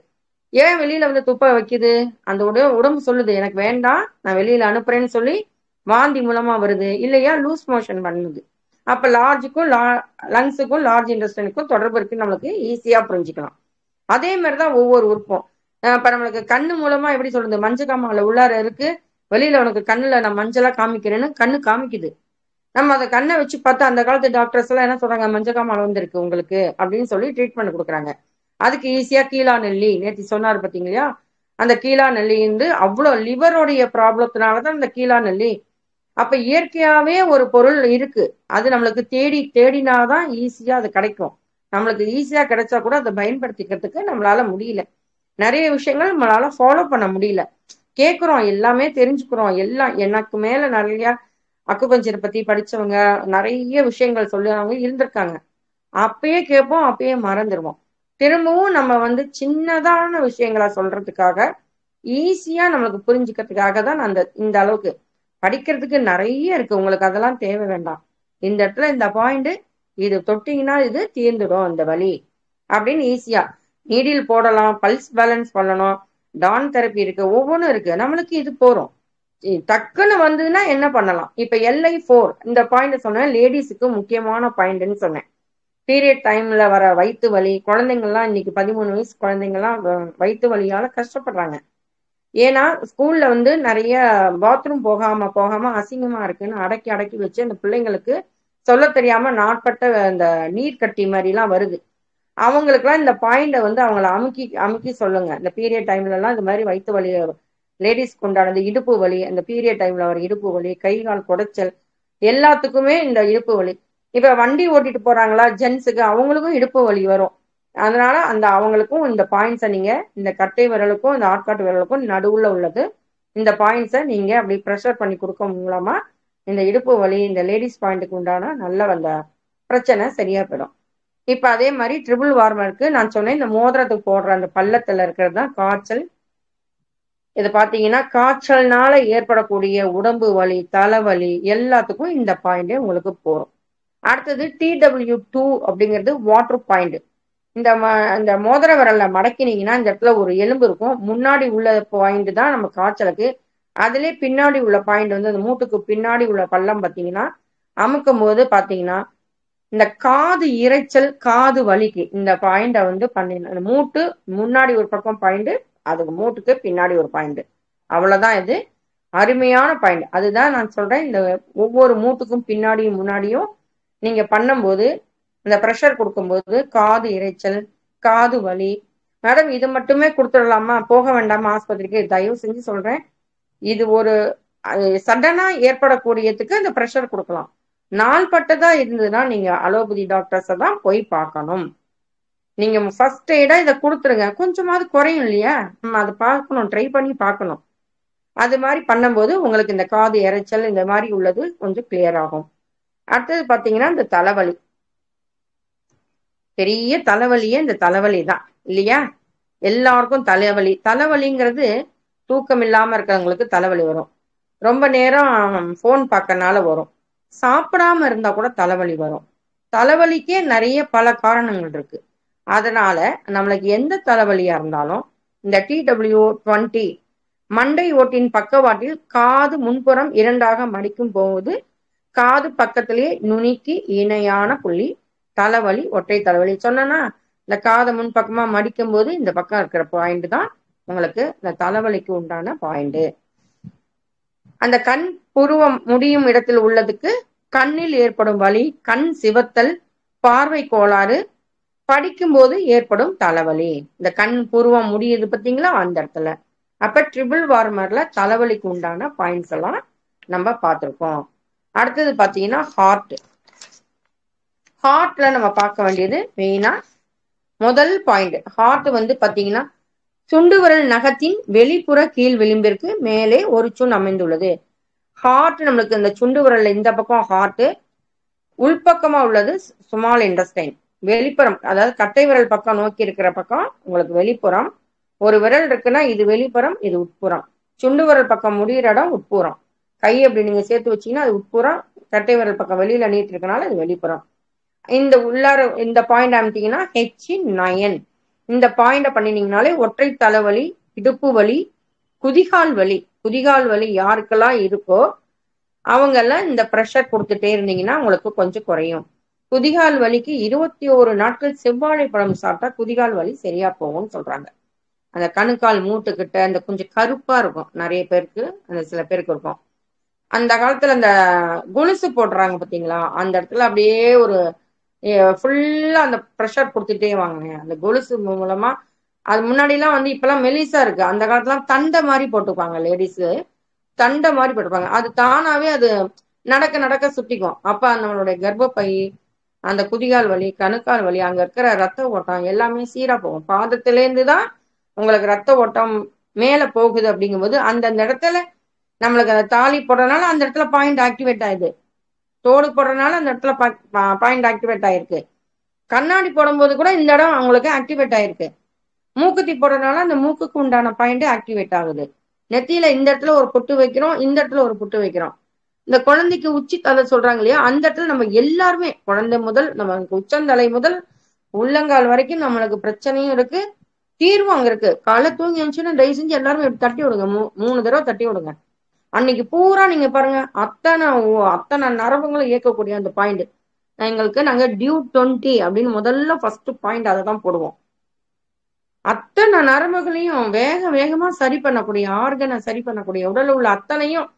ஏன் வெளியில வந்து துப்ப வைக்குது, அந்த உடம்பு சொல்லுது எனக்கு வேண்டாம் நான் வெளியில அனுப்புறேன்னு சொல்லி வாந்தி மூலமா வருது, இல்லையா லூஸ் மோஷன் பண்ணுது. அப்ப லார்ஜுக்கும் லங்ஸுக்கும் லார்ஜ் இன்டெஸ்டைனுக்கும் தொடர்பு இருக்குன்னு நம்மளுக்கு ஈஸியா புரிஞ்சுக்கலாம். அதே மாதிரிதான் ஒவ்வொரு உறுப்பும். இப்ப நம்மளுக்கு கண்ணு மூலமா எப்படி சொல்றது, மஞ்சக்காமால உள்ளார இருக்கு, வெளியில உனக்கு கண்ணுல நான் மஞ்சளா காமிக்கிறேன்னு கண்ணு காமிக்குது. நம்ம அதை கண்ணை வச்சு பார்த்தா அந்த காலத்து டாக்டர்ஸ் எல்லாம் என்ன சொல்றாங்க, மஞ்சக்காமால வந்துருக்கு உங்களுக்கு அப்படின்னு சொல்லி ட்ரீட்மெண்ட் கொடுக்குறாங்க. அதுக்கு ஈஸியா கீழா நெல்லி, நேற்று சொன்னாரு பார்த்தீங்களா, அந்த கீழா நெல்லி வந்து அவ்வளோ லிவருடைய ப்ராப்ளத்தினாலதான் இந்த கீழா நெல்லி. அப்ப இயற்கையாவே ஒரு பொருள் இருக்கு, அது நம்மளுக்கு தேடினாதான் ஈஸியா அது கிடைக்கும். நம்மளுக்கு ஈஸியா கிடைச்சா கூட அதை பயன்படுத்திக்கிறதுக்கு நம்மளால முடியல. நிறைய விஷயங்கள் நம்மளால ஃபாலோ பண்ண முடியல. கேட்குறோம், எல்லாமே தெரிஞ்சுக்கிறோம், எல்லாம் எனக்கு மேல நிறைய அக்குபஞ்சர் பத்தி படிச்சவங்க நிறைய விஷயங்கள் சொல்லுறவங்க இருந்திருக்காங்க. அப்பயே கேட்போம், அப்பயே மறந்துடுவோம். திரும்பவும் நம்ம வந்து சின்னதான விஷயங்களா சொல்றதுக்காக, ஈஸியா நம்மளுக்கு புரிஞ்சுக்கிறதுக்காக தான் இந்த அளவுக்கு படிக்கிறதுக்கு நிறைய இருக்கு. உங்களுக்கு அதெல்லாம் தேவை வேண்டாம். இந்த இடத்துல இந்த பாயிண்ட் இது தொட்டிங்கன்னா இது தீர்ந்துடும் இந்த வலி அப்படின்னு ஈஸியா நீடில் போடலாம், பல்ஸ் பேலன்ஸ் பண்ணணும், டான் தெரப்பி இருக்கு, ஒவ்வொன்றும் இருக்கு. நம்மளுக்கு இது போறோம். டக்குன்னு வந்ததுன்னா என்ன பண்ணலாம். இப்ப LI4 இந்த பாயிண்ட் சொன்னேன், லேடிஸுக்கு முக்கியமான பாயிண்ட்னு சொன்னேன். பீரியட் டைம்ல வர வயிற்று வலி, குழந்தைங்கள்லாம் இன்னைக்கு 13 வயசு குழந்தைங்கள்லாம் வயிற்று வலியால கஷ்டப்படுறாங்க. ஏன்னா ஸ்கூல்ல வந்து நிறைய பாத்ரூம் போகாம அசிங்கமா இருக்குன்னு அடக்கி அடக்கி வச்சு அந்த பிள்ளைங்களுக்கு சொல்ல தெரியாம நாட்பட்ட அந்த நீர் கட்டி மாதிரி எல்லாம் வருது. அவங்களுக்குலாம் இந்த பாயிண்ட வந்து அவங்கள அமுக்கி அமுக்கி சொல்லுங்க. இந்த பீரியட் டைம்ல எல்லாம் இந்த மாதிரி வயிற்று வலி, லேடிஸ்க்கு உண்டானது இடுப்பு வலி, அந்த பீரியட் டைம்ல வர இடுப்பு வலி, கை கால் குடைச்சல், எல்லாத்துக்குமே இந்த இடுப்பு வலி. இப்ப வண்டி ஓட்டிட்டு போறாங்களா ஜென்ஸுக்கு, அவங்களுக்கும் இடுப்பு வலி வரும். அதனால அந்த அவங்களுக்கும் இந்த பாயிண்ட்ஸை நீங்க இந்த கட்டை விரலுக்கும் இந்த ஆட்காட்டு விரலுக்கும் நடுவுல உள்ளது இந்த பாயிண்ட்ஸை நீங்க அப்படி ப்ரெஷர் பண்ணி கொடுக்க மூலமா இந்த இடுப்பு வலி இந்த லேடிஸ் பாயிண்ட்டுக்கு உண்டான நல்ல அந்த பிரச்சனை சரியா போயிடும். இப்ப அதே மாதிரி ட்ரிபிள் வார்மருக்கு நான் சொன்னேன், இந்த மோதிரத்துக்கு போடுற அந்த பள்ளத்துல இருக்கிறது தான் காய்ச்சல். இது பாத்தீங்கன்னா காய்ச்சல்னால ஏற்படக்கூடிய உடம்பு வலி தலைவலி எல்லாத்துக்கும் இந்த பாயிண்டே உங்களுக்கு போறோம். அடுத்தது TW2 அப்படிங்கிறது வாட்டர் பாயிண்ட். இந்த மோதிர விரல்ல மடக்கினீங்கன்னா இந்த இடத்துல ஒரு எலும்பு இருக்கும், முன்னாடி உள்ள பாயிண்ட் தான் நம்ம காய்ச்சலுக்கு. அதுலயே பின்னாடி உள்ள பாயிண்ட் வந்து அந்த மூட்டுக்கு பின்னாடி உள்ள பள்ளம் பார்த்தீங்கன்னா அமுக்கும் போது பார்த்தீங்கன்னா இந்த காது இரைச்சல் காது வலிக்கு இந்த பாயிண்டை வந்து பண்ணிடணும். மூட்டு முன்னாடி ஒரு பக்கம் பாயிண்ட், அதுக்கு மூட்டுக்கு பின்னாடி ஒரு பாயிண்ட், அவ்வளவுதான். இது அருமையான பாயிண்ட். அதுதான் நான் சொல்றேன், இந்த ஒவ்வொரு மூட்டுக்கும் பின்னாடியும் முன்னாடியும் நீங்க பண்ணும்போது இந்த ப்ரெஷர் கொடுக்கும்போது காது இரைச்சல் காது வலி. மேடம் இது மட்டுமே கொடுத்துடலாமா, போக வேண்டாமா ஆஸ்பத்திரிக்கு? தயவு செஞ்சு சொல்றேன், இது ஒரு சடனா ஏற்படக்கூடியதுக்கு இந்த ப்ரெஷர் கொடுக்கலாம். நாள்பட்டதா இருந்ததுன்னா நீங்க அலோபதி டாக்டர்ஸை தான் போய் பார்க்கணும். நீங்க ஃபர்ஸ்ட் எய்டா இதை கொடுத்துருங்க, கொஞ்சமாவது குறையும் இல்லையா, நம்ம அதை பார்க்கணும், ட்ரை பண்ணி பார்க்கணும். அது மாதிரி பண்ணும்போது உங்களுக்கு இந்த காது இரைச்சல் இந்த மாதிரி உள்ளது கொஞ்சம் கிளியர் ஆகும். அடுத்தது பாத்தீங்கன்னா இந்த தலைவலி, பெரிய தலைவலியே இந்த தலைவலி தான் இல்லையா? எல்லாருக்கும் தலைவலி. தலைவலிங்கிறது தூக்கம் இல்லாம இருக்கிறவங்களுக்கு தலைவலி வரும், ரொம்ப நேரம் போன் பார்க்கறனால வரும், சாப்பிடாம இருந்தா கூட தலைவலி வரும். தலைவலிக்கே நிறைய பல காரணங்கள் இருக்கு. அதனால நம்மளுக்கு எந்த தலைவலியா இருந்தாலும் இந்த TW20 மண்டை ஓட்டின் பக்கவாட்டில் காது முன்புறம் இரண்டாக மடிக்கும் போது காது பக்கத்திலேயே நுனிக்கு இணையான புள்ளி தலைவலி ஒற்றை தலைவலி சொன்னா இந்த காதை முன்பக்கமா மடிக்கும் போது இந்த பக்கம் இருக்கிற பாயிண்ட் தான் உங்களுக்கு இந்த தலைவலிக்கு உண்டான பாயிண்ட். அந்த கண் புருவம் முடியும் இடத்தில் உள்ளதுக்கு கண்ணில் ஏற்படும் வலி, கண் சிவத்தல், பார்வை கோளாறு, படிக்கும்போது ஏற்படும் தலைவலி. இந்த கண் புருவம் முடியுது பார்த்தீங்களா அந்த இடத்துல. அப்ப ட்ரிபிள் வார்மர்ல தலைவலிக்கு உண்டான பாயிண்ட்ஸ் எல்லாம் நம்ம பார்த்துருக்கோம். அடுத்தது பார்த்தீங்கன்னா ஹார்ட்ல நம்ம பார்க்க வேண்டியது மெயினா முதல் பாயிண்ட். ஹார்ட் வந்து பார்த்தீங்கன்னா சுண்டு விரல் நகத்தின் வெளிப்புற கீழ் விளிம்பிற்கு மேலே ஒரு சுண் அமைந்துள்ளது. ஹார்ட் நம்மளுக்கு இந்த சுண்டு விரல்ல இந்த பக்கம் ஹார்ட், உள்பக்கமா உள்ளது ஸ்மால் இன்டெஸ்டைன், வெளிப்புறம் அதாவது கட்டை விரல் பக்கம் நோக்கி இருக்கிற பக்கம் உங்களுக்கு வெளிப்புறம். ஒரு விரல் இருக்குன்னா இது வெளிப்புறம் இது உட்புறம். சுண்டு விரல் பக்கம் முடிகிற இடம் உட்புறம். கை அப்படி நீங்க சேர்த்து வச்சீங்கன்னா அது உட்புறம், கட்டை விரல் பக்கம் வெளியில நீட்டு இருக்கனால அது வெளிப்புறம். இந்த உள்ளார இந்த பாயிண்ட் அமைத்தீங்கன்னா H9 இந்த பாயிண்ட பண்ணினீங்கனாலே ஒற்றை தலைவலி, இடுப்பு வலி, குதிகால் வலி. குதிகால் வலி யாருக்கெல்லாம் இருக்கோ அவங்க எல்லாம் இந்த ப்ரெஷர் கொடுத்துட்டே இருந்தீங்கன்னா உங்களுக்கு கொஞ்சம் குறையும். குதிகால் வலிக்கு 21 நாட்கள் செவ்வாழை பழம் சாப்பிட்டா குதிகால் வலி சரியா போகும்னு சொல்றாங்க. அந்த கணுக்கால் மூட்டுக்கிட்ட அந்த கொஞ்சம் கருப்பா இருக்கும், நிறைய பேருக்கு அந்த சில பேருக்கு இருக்கும். அந்த காலத்துல அந்த கொலுசு போடுறாங்க பாத்தீங்களா, அந்த இடத்துல அப்படியே ஒரு ஃபுல்லா அந்த ப்ரெஷர் கொடுத்துட்டே வாங்க அந்த கொலுசு மூலமா. அது முன்னாடி எல்லாம் வந்து இப்பெல்லாம் மெலிசா இருக்கு, அந்த காலத்துல தண்டை மாதிரி போட்டுப்பாங்க லேடிஸு, தண்டை மாதிரி போட்டுப்பாங்க. அது தானாவே அது நடக்க நடக்க சுத்திக்கும். அப்ப நம்மளுடைய கர்ப்பப்பை, அந்த குதிகால் வலி, கணுக்கால் வலி, அங்க இருக்கிற ரத்த ஓட்டம் எல்லாமே சீரா போகும். பாதத்திலேருந்து தான் உங்களுக்கு ரத்த ஓட்டம் மேல போகுது. அப்படிங்கும்போது அந்தந்த இடத்துல நம்மளுக்கு அந்த தாலி போடுறதுனால அந்த இடத்துல பாயிண்ட் ஆக்டிவேட் ஆயிடுது, தோடு போடுறதுனால அந்த இடத்துல பாயிண்ட் ஆக்டிவேட் ஆயிருக்கு, கண்ணாடி போடும்போது கூட இந்த இடம் அவங்களுக்கு ஆக்டிவேட் ஆயிருக்கு, மூக்குத்தி போடுறதுனால அந்த மூக்குக்கு உண்டான பாயிண்ட் ஆக்டிவேட் ஆகுது, நெத்தியில இந்த இடத்துல ஒரு பொட்டு வைக்கிறோம், இந்த இடத்துல ஒரு பொட்டு வைக்கிறோம். இந்த குழந்தைக்கு உச்சி தலை சொல்றாங்க இல்லையா, அந்த இடத்துல நம்ம எல்லாருமே குழந்தை முதல் நம்ம உச்சந்தலை முதல் உள்ளங்கால் வரைக்கும் நம்மளுக்கு பிரச்சனையும் இருக்கு, தீர்வும் அங்க இருக்கு. காலை தூங்கி எழுந்துச்சுன்னா தயவு செஞ்சு எல்லாருமே தட்டி விடுங்க, 3 தடவை தட்டி விடுங்க. அன்னைக்கு பூரா நீங்க பாருங்க அத்தனை நரம்புங்களும் இயக்கக்கூடிய அந்த பாயிண்ட் எங்களுக்கு நாங்க DU20 அப்படின்னு முதல்ல ஃபர்ஸ்ட் பாயிண்ட் அதை தான் போடுவோம். அத்தனை நரம்புகளையும் வேகமா சரி பண்ணக்கூடிய, ஆர்கனை சரி பண்ணக்கூடிய, உடல்ல உள்ள அத்தனையும்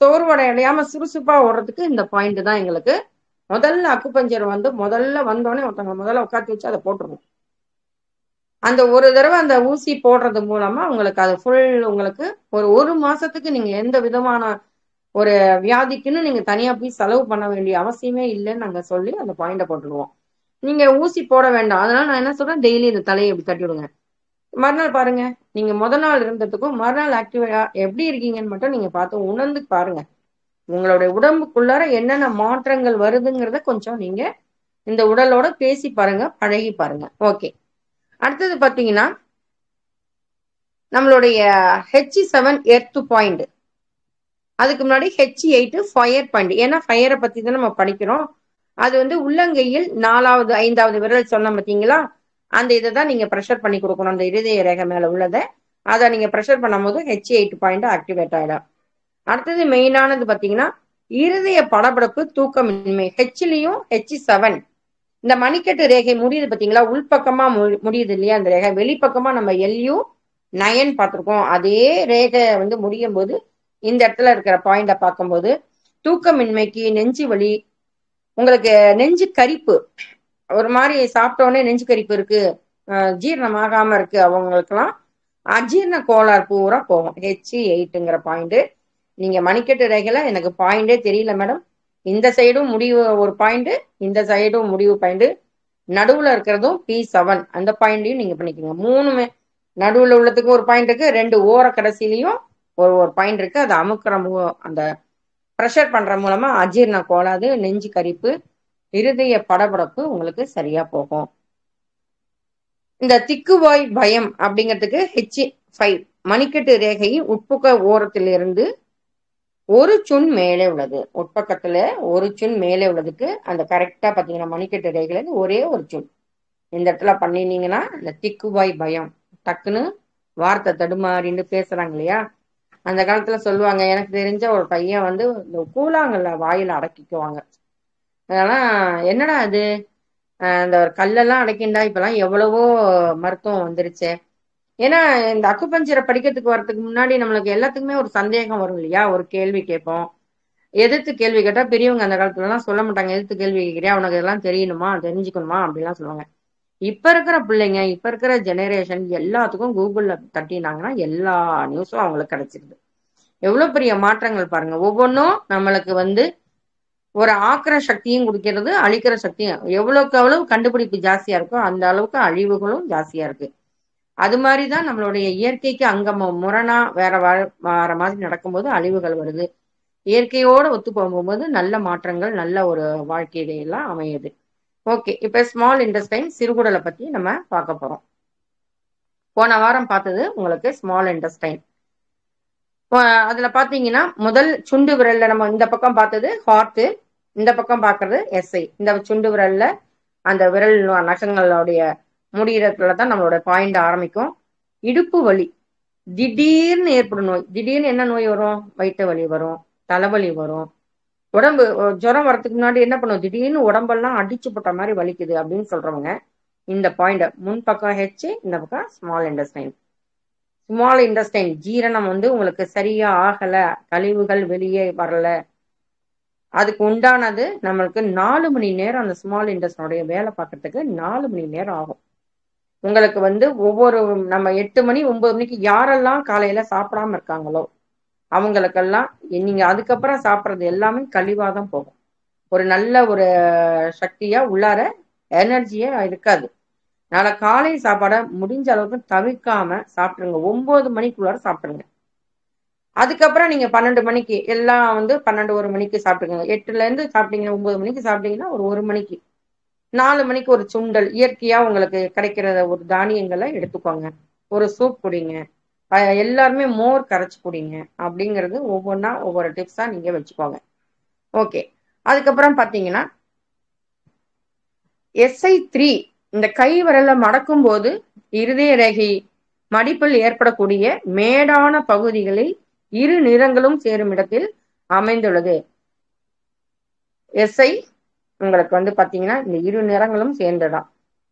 சோர்வடையாம சுறுசுறுப்பா ஓடுறதுக்கு இந்த பாயிண்ட் தான் எங்களுக்கு. முதல்ல அக்குபஞ்சர் வந்து முதல்ல வந்தோடனே ஒருத்தவங்க முதல்ல உட்காந்து வச்சு அதை போட்டுருவோம். அந்த ஒரு தடவை அந்த ஊசி போடுறது மூலமா உங்களுக்கு அது ஃபுல் உங்களுக்கு ஒரு மாசத்துக்கு நீங்க எந்த விதமான ஒரு வியாதிக்குன்னு நீங்க தனியா போய் செலவு பண்ண வேண்டிய அவசியமே இல்லைன்னு நாங்க சொல்லி அந்த பாயிண்ட போட்டுருவோம். நீங்க ஊசி போட வேண்டாம். அதனால நான் என்ன சொல்றேன், டெய்லி இந்த தலையை இப்படி தட்டி விடுங்க. மறுநாள் பாருங்க, நீங்க நாள் இருந்ததுக்கும் மறுநாள் ஆக்டிவா எப்படி இருக்கீங்கன்னு மட்டும் நீங்க பார்த்து உணர்ந்து பாருங்க. உங்களுடைய உடம்புக்குள்ளார என்னென்ன மாற்றங்கள் வருதுங்கிறத கொஞ்சம் நீங்க இந்த உடலோட பேசி பாருங்க, பழகி பாருங்க. ஓகே. அடுத்தது பாத்தீங்கன்னா நம்மளுடைய H7 எர்த் பாயிண்ட், அதுக்கு முன்னாடி H8 ஃபயர் பாயிண்ட். ஏன்னா ஃபயரை பத்தி தான் நம்ம படிக்கிறோம். அது வந்து உள்ளங்கையில் 4வது 5வது விரல் சொன்ன பார்த்தீங்களா, அந்த இதை தான் நீங்க ப்ரெஷர் பண்ணி கொடுக்கணும். அந்த இருதய ரேகை மேல உள்ளதை அதை நீங்க ப்ரெஷர் பண்ணும்போது H8 பாயிண்ட் ஆக்டிவேட் ஆயிடும். அடுத்தது மெயினானது பாத்தீங்கன்னா இருதய படபடப்பு, தூக்கமின்மை. ஹெச்லயும் H7 இந்த மணிக்கட்டு ரேகை முடியுது பாத்தீங்களா, உள்பக்கமா முடியுது இல்லையா அந்த ரேகை. வெளிப்பக்கமா நம்ம LU9 பார்த்திருக்கோம். அதே ரேகை வந்து முடியும் போது இந்த இடத்துல இருக்கிற பாயிண்ட பார்க்கும்போது தூக்கமின்மைக்கு, நெஞ்சு வலி, உங்களுக்கு நெஞ்சு கரிப்பு, ஒரு மாதிரி சாப்பிட்டோடனே நெஞ்சு கரிப்பு இருக்கு, ஜீரணமாகாம இருக்கு, அவங்களுக்கெல்லாம் அஜீரண கோளாறு பூரா போகும். H8ங்கிற பாயிண்ட். நீங்க மணிக்கட்டு ரேகையில எனக்கு பாயிண்டே தெரியல மேடம், இந்த சைடும் முடிவு ஒரு பாயிண்ட், இந்த சைடும் முடிவு பாயிண்ட், நடுவுல இருக்கிறதும் P7 அந்த பாயிண்டையும் நீங்க பண்ணிக்கோங்க. மூணுமே நடுவுல உள்ளதுக்கு ஒரு பாயிண்ட் இருக்கு, 2 ஓர கடைசிலையும் ஒரு ஒரு பாயிண்ட் இருக்கு. அதை அமுக்கிற அந்த ப்ரெஷர் பண்ற மூலமா அஜீரண கோளாறு, நெஞ்சு கரிப்பு, இருதய படபடப்பு உங்களுக்கு சரியா போகும். இந்த திக்குவாய் பயம் அப்படிங்கிறதுக்கு H5 மணிக்கட்டு ரேகை உட்புக்க ஓரத்திலிருந்து ஒரு சுன் மேலே உள்ளது. உட்பக்கத்துல ஒரு சுன் மேலே உள்ளதுக்கு அந்த கரெக்டா பாத்தீங்கன்னா மணிக்கட்டு ரேகையில ஒரே ஒரு சுன் இந்த இடத்துல பண்ணினீங்கன்னா இந்த திக்குவாய் பயம். டக்குன்னு வார்த்தை தடுமாறின்னு பேசுறாங்க இல்லையா, அந்த காலத்துல சொல்லுவாங்க. எனக்கு தெரிஞ்ச ஒரு பையன் வந்து இந்த கூழாங்கல்ல வாயில அடக்கிக்குவாங்க. அதெல்லாம் என்னடா அது, இந்த கல்லெல்லாம் அடைக்கிண்டா, இப்பெல்லாம் எவ்வளவோ மருத்துவம் வந்துருச்சு. ஏன்னா இந்த அக்குபஞ்சரை படிக்கிறதுக்கு வர்றதுக்கு முன்னாடி நம்மளுக்கு எல்லாத்துக்குமே ஒரு சந்தேகம் வரும் இல்லையா, ஒரு கேள்வி கேட்போம். எதிர்த்து கேள்வி கேட்டா பெரியவங்க அந்த காலத்துல எல்லாம் சொல்ல மாட்டாங்க, எதிர்த்து கேள்வி கேட்கிறியா, உனக்கு இதெல்லாம் தெரியணுமா, தெரிஞ்சுக்கணுமா அப்படிலாம் சொல்லுவாங்க. இப்ப இருக்கிற பிள்ளைங்க, இப்ப இருக்கிற ஜெனரேஷன் எல்லாத்துக்கும் கூகுள்ல தட்டினாங்கன்னா எல்லா நியூஸும் அவங்களுக்கு கிடைச்சிருது. எவ்வளவு பெரிய மாற்றங்கள் பாருங்க. ஒவ்வொன்றும் நம்மளுக்கு வந்து ஒரு ஆக்கிர சக்தியும் கொடுக்கிறது, அழிக்கிற சக்தியும். எவ்வளவுக்கு எவ்வளவு கண்டுபிடிப்பு ஜாஸ்தியா இருக்கோ அந்த அளவுக்கு அழிவுகளும் ஜாஸ்தியா இருக்கு. அது மாதிரிதான் நம்மளுடைய இயற்கைக்கு அங்கம் முரணா வேற வேற மாதிரி நடக்கும்போது அழிவுகள் வருது. இயற்கையோட ஒத்து போகும்போது நல்ல மாற்றங்கள், நல்ல ஒரு வாழ்க்கையில அமையுது. ஓகே, இப்ப ஸ்மால் இன்டெஸ்டைன், சிறுகுடலை பத்தி நம்ம பார்க்க போறோம். போன வாரம் பார்த்தது உங்களுக்கு ஸ்மால் இன்டெஸ்டைன். அதுல பாத்தீங்கன்னா முதல் சுண்டு விரல்ல நம்ம இந்த பக்கம் பார்த்தது ஹார்ட், இந்த பக்கம் பாக்குறது SI. இந்த சுண்டு விரல்ல அந்த விரல் நகங்களுடைய முடிகிறதுல தான் நம்மளோட பாயிண்ட் ஆரம்பிக்கும். இடுப்பு வலி, திடீர்னு ஏற்படும் நோய். திடீர்னு என்ன நோய் வரும், வயிற்று வலி வரும், தலைவலி வரும், உடம்பு ஜுரம் வரதுக்கு முன்னாடி என்ன பண்ணும், திடீர்னு உடம்பெல்லாம் அடிச்சு போட்ட மாதிரி வலிக்குது அப்படின்னு சொல்றவங்க இந்த பாயிண்ட் முன் பக்கம் H, இந்த பக்கம் ஸ்மால் இன்டெஸ்டைன். ஸ்மால் இன்டெஸ்டைன் ஜீரணம் வந்து உங்களுக்கு சரியா ஆகல, கழிவுகள் வெளியே வரல, அதுக்கு உண்டானது நம்மளுக்கு 4 மணி நேரம் அந்த ஸ்மால் இன்டெஸ்டைனுடைய வேலை பார்க்கறதுக்கு 4 மணி நேரம் ஆகும். உங்களுக்கு வந்து ஒவ்வொரு நம்ம 8 மணி 9 மணிக்கு யாரெல்லாம் காலையில சாப்பிடாம இருக்காங்களோ அவங்களுக்கெல்லாம் நீங்க அதுக்கப்புறம் சாப்பிட்றது எல்லாமே கழிவாதான் போகும். ஒரு நல்ல ஒரு சக்தியா உள்ளார எனர்ஜியா இருக்காது. அதனால காலை சாப்பாடை முடிஞ்ச அளவுக்கு தவிர்க்காம சாப்பிட்டுருங்க. 9 மணிக்குள்ளார சாப்பிட்டுருங்க. அதுக்கப்புறம் நீங்க 12 மணிக்கு எல்லாம் வந்து 12 1 மணிக்கு சாப்பிட்டுருங்க. 8ல இருந்து சாப்பிட்டீங்கன்னா 9 மணிக்கு சாப்பிட்டீங்கன்னா ஒரு மணிக்கு 4 மணிக்கு ஒரு சுண்டல், இயற்கையா உங்களுக்கு கிடைக்கிற ஒரு தானியங்களை எடுத்துக்கோங்க. ஒரு சூப் குடிங்க. எல்லாருமே மோர் கரைச்சு குடிங்க. அப்படிங்கிறது ஒவ்வொன்றா ஒவ்வொரு டிப்ஸா நீங்க வச்சுக்கோங்க. ஓகே, அதுக்கப்புறம் பாத்தீங்கன்னா SI3 இந்த கை விரல மடக்கும் போது இருதய ரேகை மடிப்பில் ஏற்படக்கூடிய மேடான பகுதிகளில் இரு நிறங்களும் சேரும் இடத்தில் அமைந்துள்ளது. SI உங்களுக்கு வந்து பாத்தீங்கன்னா இந்த இரு நிறங்களும் சேர்ந்ததான்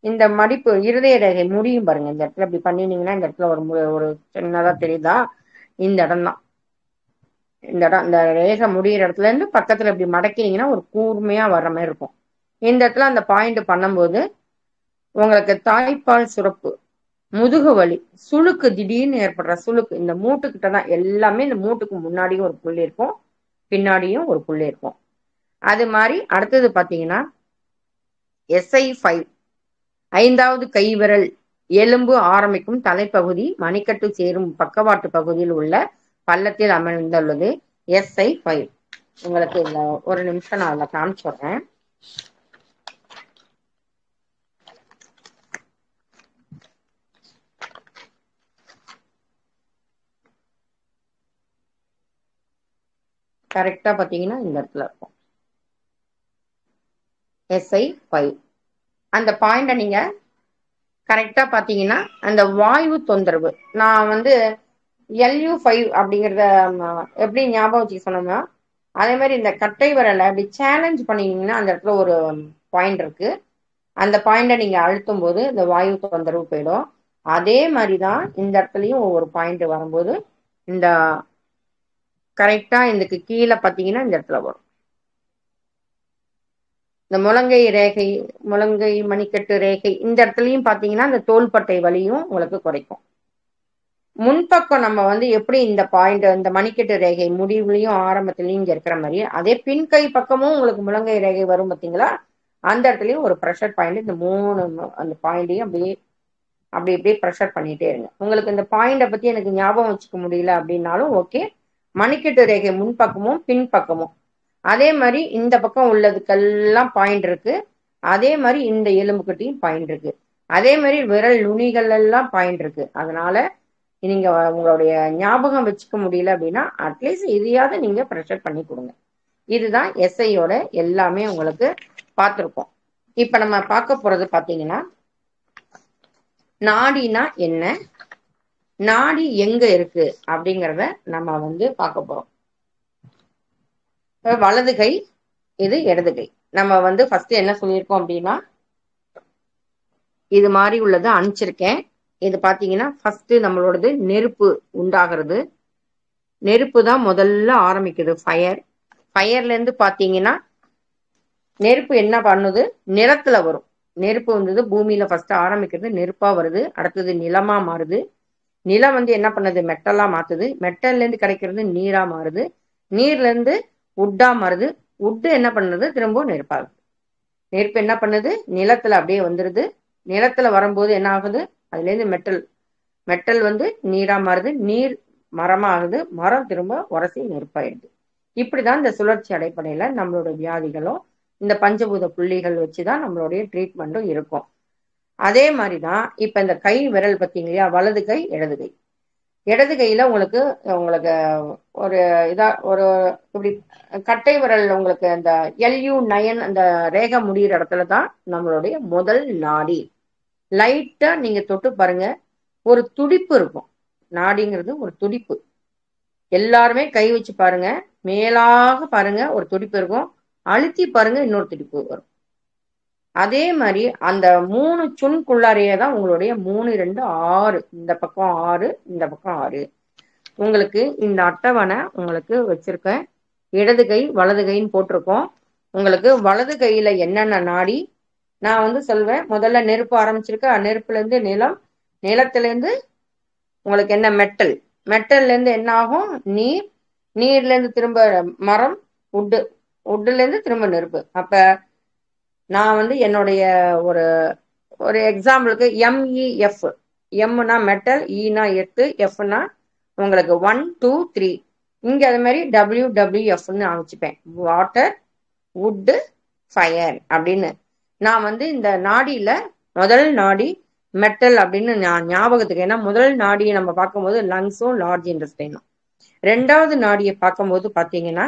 இந்த மடிப்பு இருதய ரேகை முடியும் பாருங்க. இந்த இடத்துல இப்படி பண்ணினீங்கன்னா இந்த இடத்துல ஒரு சின்னதா தெரியுதா, இந்த இடம் தான். இந்த இடம், இந்த ரேகை முடிகிற இடத்துல இருந்து பக்கத்துல இப்படி மடக்கினீங்கன்னா ஒரு கூர்மையா வர்ற மாதிரி இருக்கும். இந்த இடத்துல அந்த பாயிண்ட் பண்ணும்போது உங்களுக்கு தாய்ப்பால் சுரப்பு, முதுகு வலி, சுளுக்கு, திடீர்னு ஏற்படுற சுளுக்கு, இந்த மூட்டுக்கிட்ட தான் எல்லாமே. இந்த மூட்டுக்கு முன்னாடியும் ஒரு புள்ளி இருக்கும், பின்னாடியும் ஒரு புள்ளி இருக்கும். அது மாதிரி அடுத்தது பார்த்தீங்கன்னா SI5 ஐந்தாவது கை விரல் எலும்பு ஆரம்பிக்கும் தலைப்பகுதி மணிக்கட்டு சேரும் பக்கவாட்டு பகுதியில் உள்ள பள்ளத்தில் அமைந்துள்ளது SI5. உங்களுக்கு இந்த ஒரு நிமிஷம் நான் அதில் காமிச்சுடுறேன். கரெக்டா பார்த்தீங்கன்னா இந்த இடத்துல இருக்கும் SI5. அந்த பாயிண்ட நீங்க கரெக்டா பார்த்தீங்கன்னா அந்த வாயு தொந்தரவு நான் வந்து LU5 அப்படிங்கிறத எப்படி ஞாபகம் வச்சுக்க சொன்னோம்னா, அதே மாதிரி இந்த கட்டை விரலை அப்படி சேலஞ்ச் பண்ணீங்கன்னா அந்த இடத்துல ஒரு பாயிண்ட் இருக்கு. அந்த பாயிண்ட நீங்க அழுத்தும் போது இந்த வாயு தொந்தரவு போயிடும். அதே மாதிரிதான் இந்த இடத்துலயும் ஒவ்வொரு பாயிண்ட் வரும்போது இந்த கரெக்டா இதுக்கு கீழே பார்த்தீங்கன்னா இந்த இடத்துல வரும். இந்த முழங்கை ரேகை, முழங்கை மணிக்கட்டு ரேகை இந்த இடத்துலயும் பார்த்தீங்கன்னா இந்த தோள்பட்டை வலியும் உங்களுக்கு குறைக்கும். முன்பக்கம் நம்ம வந்து எப்படி இந்த பாயிண்ட் இந்த மணிக்கட்டு ரேகை முடிவுலையும் ஆரம்பத்திலையும் இங்க இருக்கிற மாதிரி அதே பின்கை பக்கமும் உங்களுக்கு முழங்கை ரேகை வரும் பார்த்தீங்களா, அந்த இடத்துலயும் ஒரு ப்ரெஷர் பாயிண்ட் இந்த 3 அந்த பாயிண்டையும் அப்படியே ப்ரெஷர் பண்ணிட்டே இருங்க. உங்களுக்கு இந்த பாயிண்டை பத்தி எனக்கு ஞாபகம் வச்சுக்க முடியல அப்படின்னாலும் ஓகே, மணிக்கட்டு ரேகை முன்பக்கமும் பின்பக்கமும் அதே மாதிரி இந்த பக்கம் உள்ளதுக்கெல்லாம் பாயிண்ட் இருக்கு. அதே மாதிரி இந்த எலும்புக்கிட்டையும் பாயிண்ட் இருக்கு. அதே மாதிரி விரல் நுனிகள் எல்லாம் பாயிண்ட் இருக்கு. அதனால நீங்க உங்களுடைய ஞாபகம் வச்சுக்க முடியல அப்படின்னா அட்லீஸ்ட் இதையாவது நீங்க ப்ரெஷர் பண்ணி கொடுங்க. இதுதான் SIயோட எல்லாமே உங்களுக்கு பார்த்துருக்கோம். இப்ப நம்ம பார்க்க போறது பார்த்தீங்கன்னா நாடினா என்ன, நாடி எங்க இருக்கு அப்படிங்கிறத நம்ம வந்து பார்க்க போறோம். வலது கை, இது இடது கை. நம்ம வந்து ஃபர்ஸ்ட் என்ன சொல்லியிருக்கோம் அப்படின்னா இது மாதிரி உள்ளது அனுப்பிச்சிருக்கேன். இது பார்த்தீங்கன்னா ஃபர்ஸ்ட் நம்மளோடது நெருப்பு உண்டாகிறது. நெருப்பு தான் முதல்ல ஆரம்பிக்குது. ஃபயர்ல இருந்து பார்த்தீங்கன்னா நெருப்பு என்ன பண்ணுது, நிலத்துல வரும். நெருப்பு வந்தது பூமியில ஃபர்ஸ்ட் ஆரம்பிக்கிறது நெருப்பா வருது. அடுத்தது நிலமா மாறுது. நிலம் வந்து என்ன பண்ணுது, மெட்டலா மாத்துது. மெட்டல்ல இருந்து கிடைக்கிறது நீரா மாறுது. நீர்ல இருந்து உட்டா மாறுது. உட்டு என்ன பண்ணுது, திரும்ப நெருப்பாகுது. நெருப்பு என்ன பண்ணுது, நிலத்துல அப்படியே வந்துருது. நிலத்துல வரும்போது என்ன ஆகுது, அதுல இருந்து மெட்டல் வந்து நீரா மாறுது. நீர் மரமாகுது. மரம் திரும்ப உரசி நெருப்பாயிடுது. இப்படிதான் இந்த சுழற்சி அடிப்படையில நம்மளோட வியாதிகளும் இந்த பஞ்சபூத புள்ளிகள் வச்சுதான் நம்மளுடைய ட்ரீட்மெண்ட்டும் இருக்கும். அதே மாதிரிதான் இப்ப இந்த கை விரல் பார்த்தீங்க இல்லையா, வலது கை இடது கை. இடது கையில உங்களுக்கு ஒரு ஒரு இப்படி கட்டை விரல் உங்களுக்கு அந்த LU9 அந்த ரேகை முடிகிற இடத்துல தான் நம்மளுடைய முதல் நாடி. லைட்டா நீங்க தொட்டு பாருங்க, ஒரு துடிப்பு இருக்கும். நாடிங்கிறது ஒரு துடிப்பு. எல்லாருமே கை வச்சு பாருங்க, மேலாக பாருங்க, ஒரு துடிப்பு இருக்கும். அழுத்தி பாருங்க, இன்னொரு துடிப்பு வரும். அதே மாதிரி அந்த 3 சுண்குள்ளாரையே தான் உங்களுடைய 3, 2, 6. இந்த பக்கம் 6, இந்த பக்கம் 6. உங்களுக்கு இந்த அட்டவணை உங்களுக்கு வச்சிருக்கேன். இடது கை வலது கைன்னு போட்டிருக்கோம். உங்களுக்கு வலது கையில என்னென்ன நாடி நான் வந்து சொல்வேன். முதல்ல நெருப்பு ஆரம்பிச்சிருக்க, நெருப்புல இருந்து நிலம், நிலத்துல இருந்து உங்களுக்கு என்ன மெட்டல்ல இருந்து என்ன ஆகும், நீர்ல இருந்து திரும்ப மரம், உட்டுல இருந்து திரும்ப நெருப்பு. அப்ப நான் வந்து என்னுடைய ஒரு எக்ஸாம்பிளுக்கு MEF, எம்னா மெட்டல், ஈனா எர்த்து, எஃப்னா உங்களுக்கு 1, 2, 3. இங்க அது மாதிரி WWFன்னு அமைச்சுப்பேன். வாட்டர், வுட்டு, ஃபயர் அப்படின்னு. நான் வந்து இந்த நாடியில முதல் நாடி மெட்டல் அப்படின்னு நான் ஞாபகத்துக்கு, ஏன்னா முதல் நாடியை நம்ம பார்க்கும்போது லங்ஸும் லார்ஜ் இன்டெஸ்டைனும், ரெண்டாவது நாடியை பார்க்கும்போது பார்த்தீங்கன்னா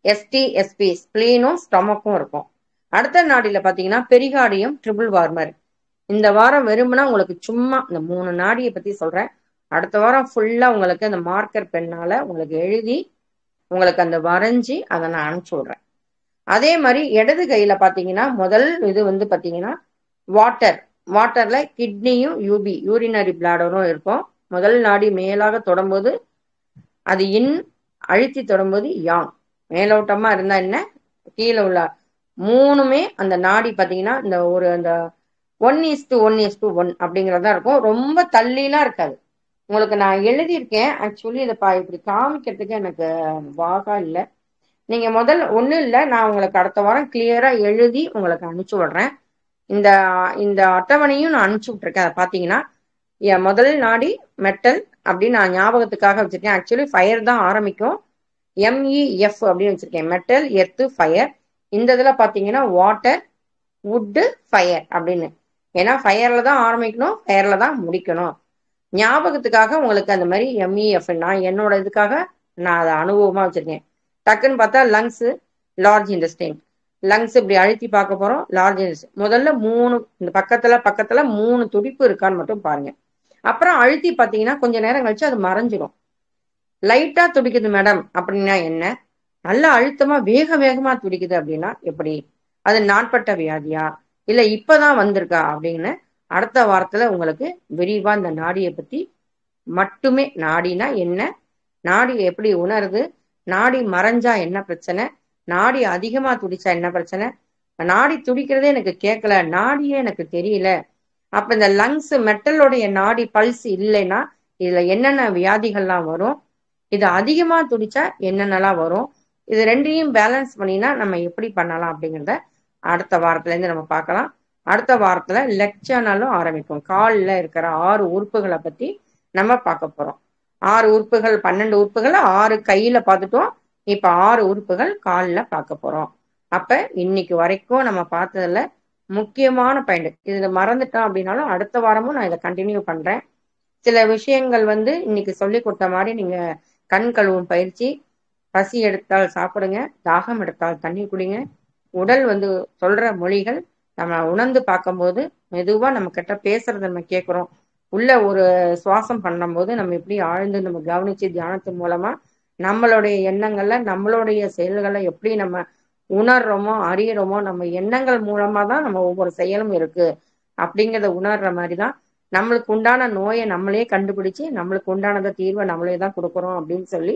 STSP ஸ்பிளீனும் ஸ்டொமக்கும் இருக்கும். அடுத்த நாடியில பார்த்தீங்கன்னா பெரிகார்டியம், ட்ரிபிள் வார்மர். இந்த வாரம் வெறுமனா உங்களுக்கு சும்மா இந்த 3 நாடியை பத்தி சொல்றேன். அடுத்த வாரம் ஃபுல்லா உங்களுக்கு அந்த மார்க்கர் பெண்ணால உங்களுக்கு எழுதி உங்களுக்கு அந்த வரைஞ்சி அதை நான் அனுப்பிச்சு விடுறேன். அதே மாதிரி இடது கையில பாத்தீங்கன்னா முதல் இது வந்து பாத்தீங்கன்னா வாட்டர்ல கிட்னியும் யூரினரி பிளாடரும் இருக்கும். முதல் நாடி மேலாக தொடும்போது அது அழுத்தி தொடும்போது யாங், மேலோட்டமா இருந்தா என்ன, கீழே உள்ள 3மே அந்த நாடி பாத்தீங்கன்னா இந்த அந்த 1:1:1 அப்படிங்கறதா இருக்கும். ரொம்ப தள்ளிலாம் இருக்காது. உங்களுக்கு நான் எழுதியிருக்கேன். ஆக்சுவலி இதை இப்படி காமிக்கிறதுக்கு எனக்கு வாகா இல்லை. நீங்க முதல் ஒண்ணும் இல்லை, நான் உங்களுக்கு அடுத்த வாரம் கிளியரா எழுதி உங்களுக்கு அனுப்பிச்சு விடுறேன். இந்த இந்த அட்டவணையும் நான் அனுப்பிச்சு விட்டுருக்கேன். அதை பார்த்தீங்கன்னா முதல் நாடி மெட்டல் அப்படின்னு நான் ஞாபகத்துக்காக வச்சிருக்கேன். ஆக்சுவலி ஃபயர் தான் ஆரம்பிக்கும். MEF அப்படின்னு வச்சிருக்கேன், மெட்டல் எர்த்து ஃபயர். இந்த இதுல பாத்தீங்கன்னா வாட்டர் வுட்டு ஃபயர் அப்படின்னு. ஏன்னா ஃபயர்ல தான் ஆரம்பிக்கணும், ஃபயர்ல தான் முடிக்கணும். ஞாபகத்துக்காக உங்களுக்கு அந்த மாதிரி MEF நான் என்னோட இதுக்காக நான் அதை அனுபவமா வச்சிருக்கேன். டக்குன்னு பார்த்தா லங்ஸ், லார்ஜ் இன்டெஸ்டைன். லங்ஸ் இப்படி அழுத்தி பார்க்க போறோம். லார்ஜ் இன்டெஸ்டைன் முதல்ல 3 இந்த பக்கத்துல 3 துடிப்பு இருக்கான்னு மட்டும் பாருங்க. அப்புறம் அழுத்தி பார்த்தீங்கன்னா கொஞ்ச நேரம் கழிச்சு அது மறைஞ்சிடும். லைட்டா துடிக்குது மேடம் அப்படின்னா என்ன, நல்லா அழுத்தமா வேகமா துடிக்குது அப்படின்னா எப்படி, அது நாட்பட்ட வியாதியா இல்ல இப்பதான் வந்திருக்கா அப்படின்னு அடுத்த வாரத்துல உங்களுக்கு விரிவா இந்த நாடியை பத்தி மட்டுமே, நாடினா என்ன, நாடி எப்படி உணருது, நாடி மறைஞ்சா என்ன பிரச்சனை, நாடி அதிகமா துடிச்சா என்ன பிரச்சனை, நாடி துடிக்கிறதே எனக்கு கேட்கல, நாடியே எனக்கு தெரியல, அப்ப இந்த லங்ஸ் மெட்டலோடைய நாடி பல்ஸ் இல்லைன்னா இதுல என்னென்ன வியாதிகள்லாம் வரும், இது அதிகமா துடிச்சா என்னென்னலாம் வரும், இது ரெண்டையும் பேலன்ஸ் பண்ணினா நம்ம எப்படி பண்ணலாம் அப்படிங்கிறத அடுத்த வாரத்துல இருந்து நம்ம பார்க்கலாம். அடுத்த வாரத்துல லெக்சர்னாலும் ஆரம்பிக்கும். காலில் இருக்கிற 6 உறுப்புகளை பத்தி நம்ம பார்க்க போறோம். 6 உறுப்புகள், 12 உறுப்புகளை 6 கையில பார்த்துட்டோம். இப்ப 6 உறுப்புகள் காலில் பார்க்க போறோம். அப்ப இன்னைக்கு வரைக்கும் நம்ம பார்த்ததுல முக்கியமான பாயிண்ட், இதுல மறந்துட்டோம் அப்படின்னாலும் அடுத்த வாரமும் நான் இதை கண்டினியூ பண்றேன். சில விஷயங்கள் இன்னைக்கு சொல்லி கொடுத்த மாதிரி நீங்க கண் கழுவும் பயிற்சி, பசி எடுத்தால் சாப்பிடுங்க, தாகம் எடுத்தால் தண்ணி குடிங்க, உடல் சொல்ற மொழிகள் நம்ம உணர்ந்து பார்க்கும்போது மெதுவா நம்ம கிட்ட பேசுறத நம்ம கேட்கிறோம். உள்ள ஒரு சுவாசம் பண்ணும்போது நம்ம எப்படி ஆழ்ந்து நம்ம கவனிச்சு தியானத்தின் மூலமா நம்மளுடைய எண்ணங்கள்ல நம்மளுடைய செயல்களை எப்படி நம்ம உணர்றோமோ அறியறோமோ, நம்ம எண்ணங்கள் மூலமா தான் நம்ம ஒவ்வொரு செயலும் இருக்கு அப்படிங்கிறத உணர்ற மாதிரிதான் நம்மளுக்கு உண்டான நோயை நம்மளே கண்டுபிடிச்சு நம்மளுக்கு உண்டானத தீர்வை நம்மளே தான் கொடுக்குறோம் அப்படின்னு சொல்லி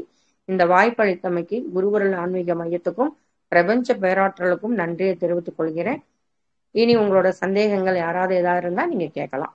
இந்த வாய்ப்பளித்தமைக்கு குருகுரல் ஆன்மீக மையத்துக்கும் பிரபஞ்ச பேராற்றலுக்கும் நன்றியை தெரிவித்துக் கொள்கிறேன். இனி உங்களோட சந்தேகங்கள் யாராவது ஏதாவது இருந்தா நீங்க கேட்கலாம்.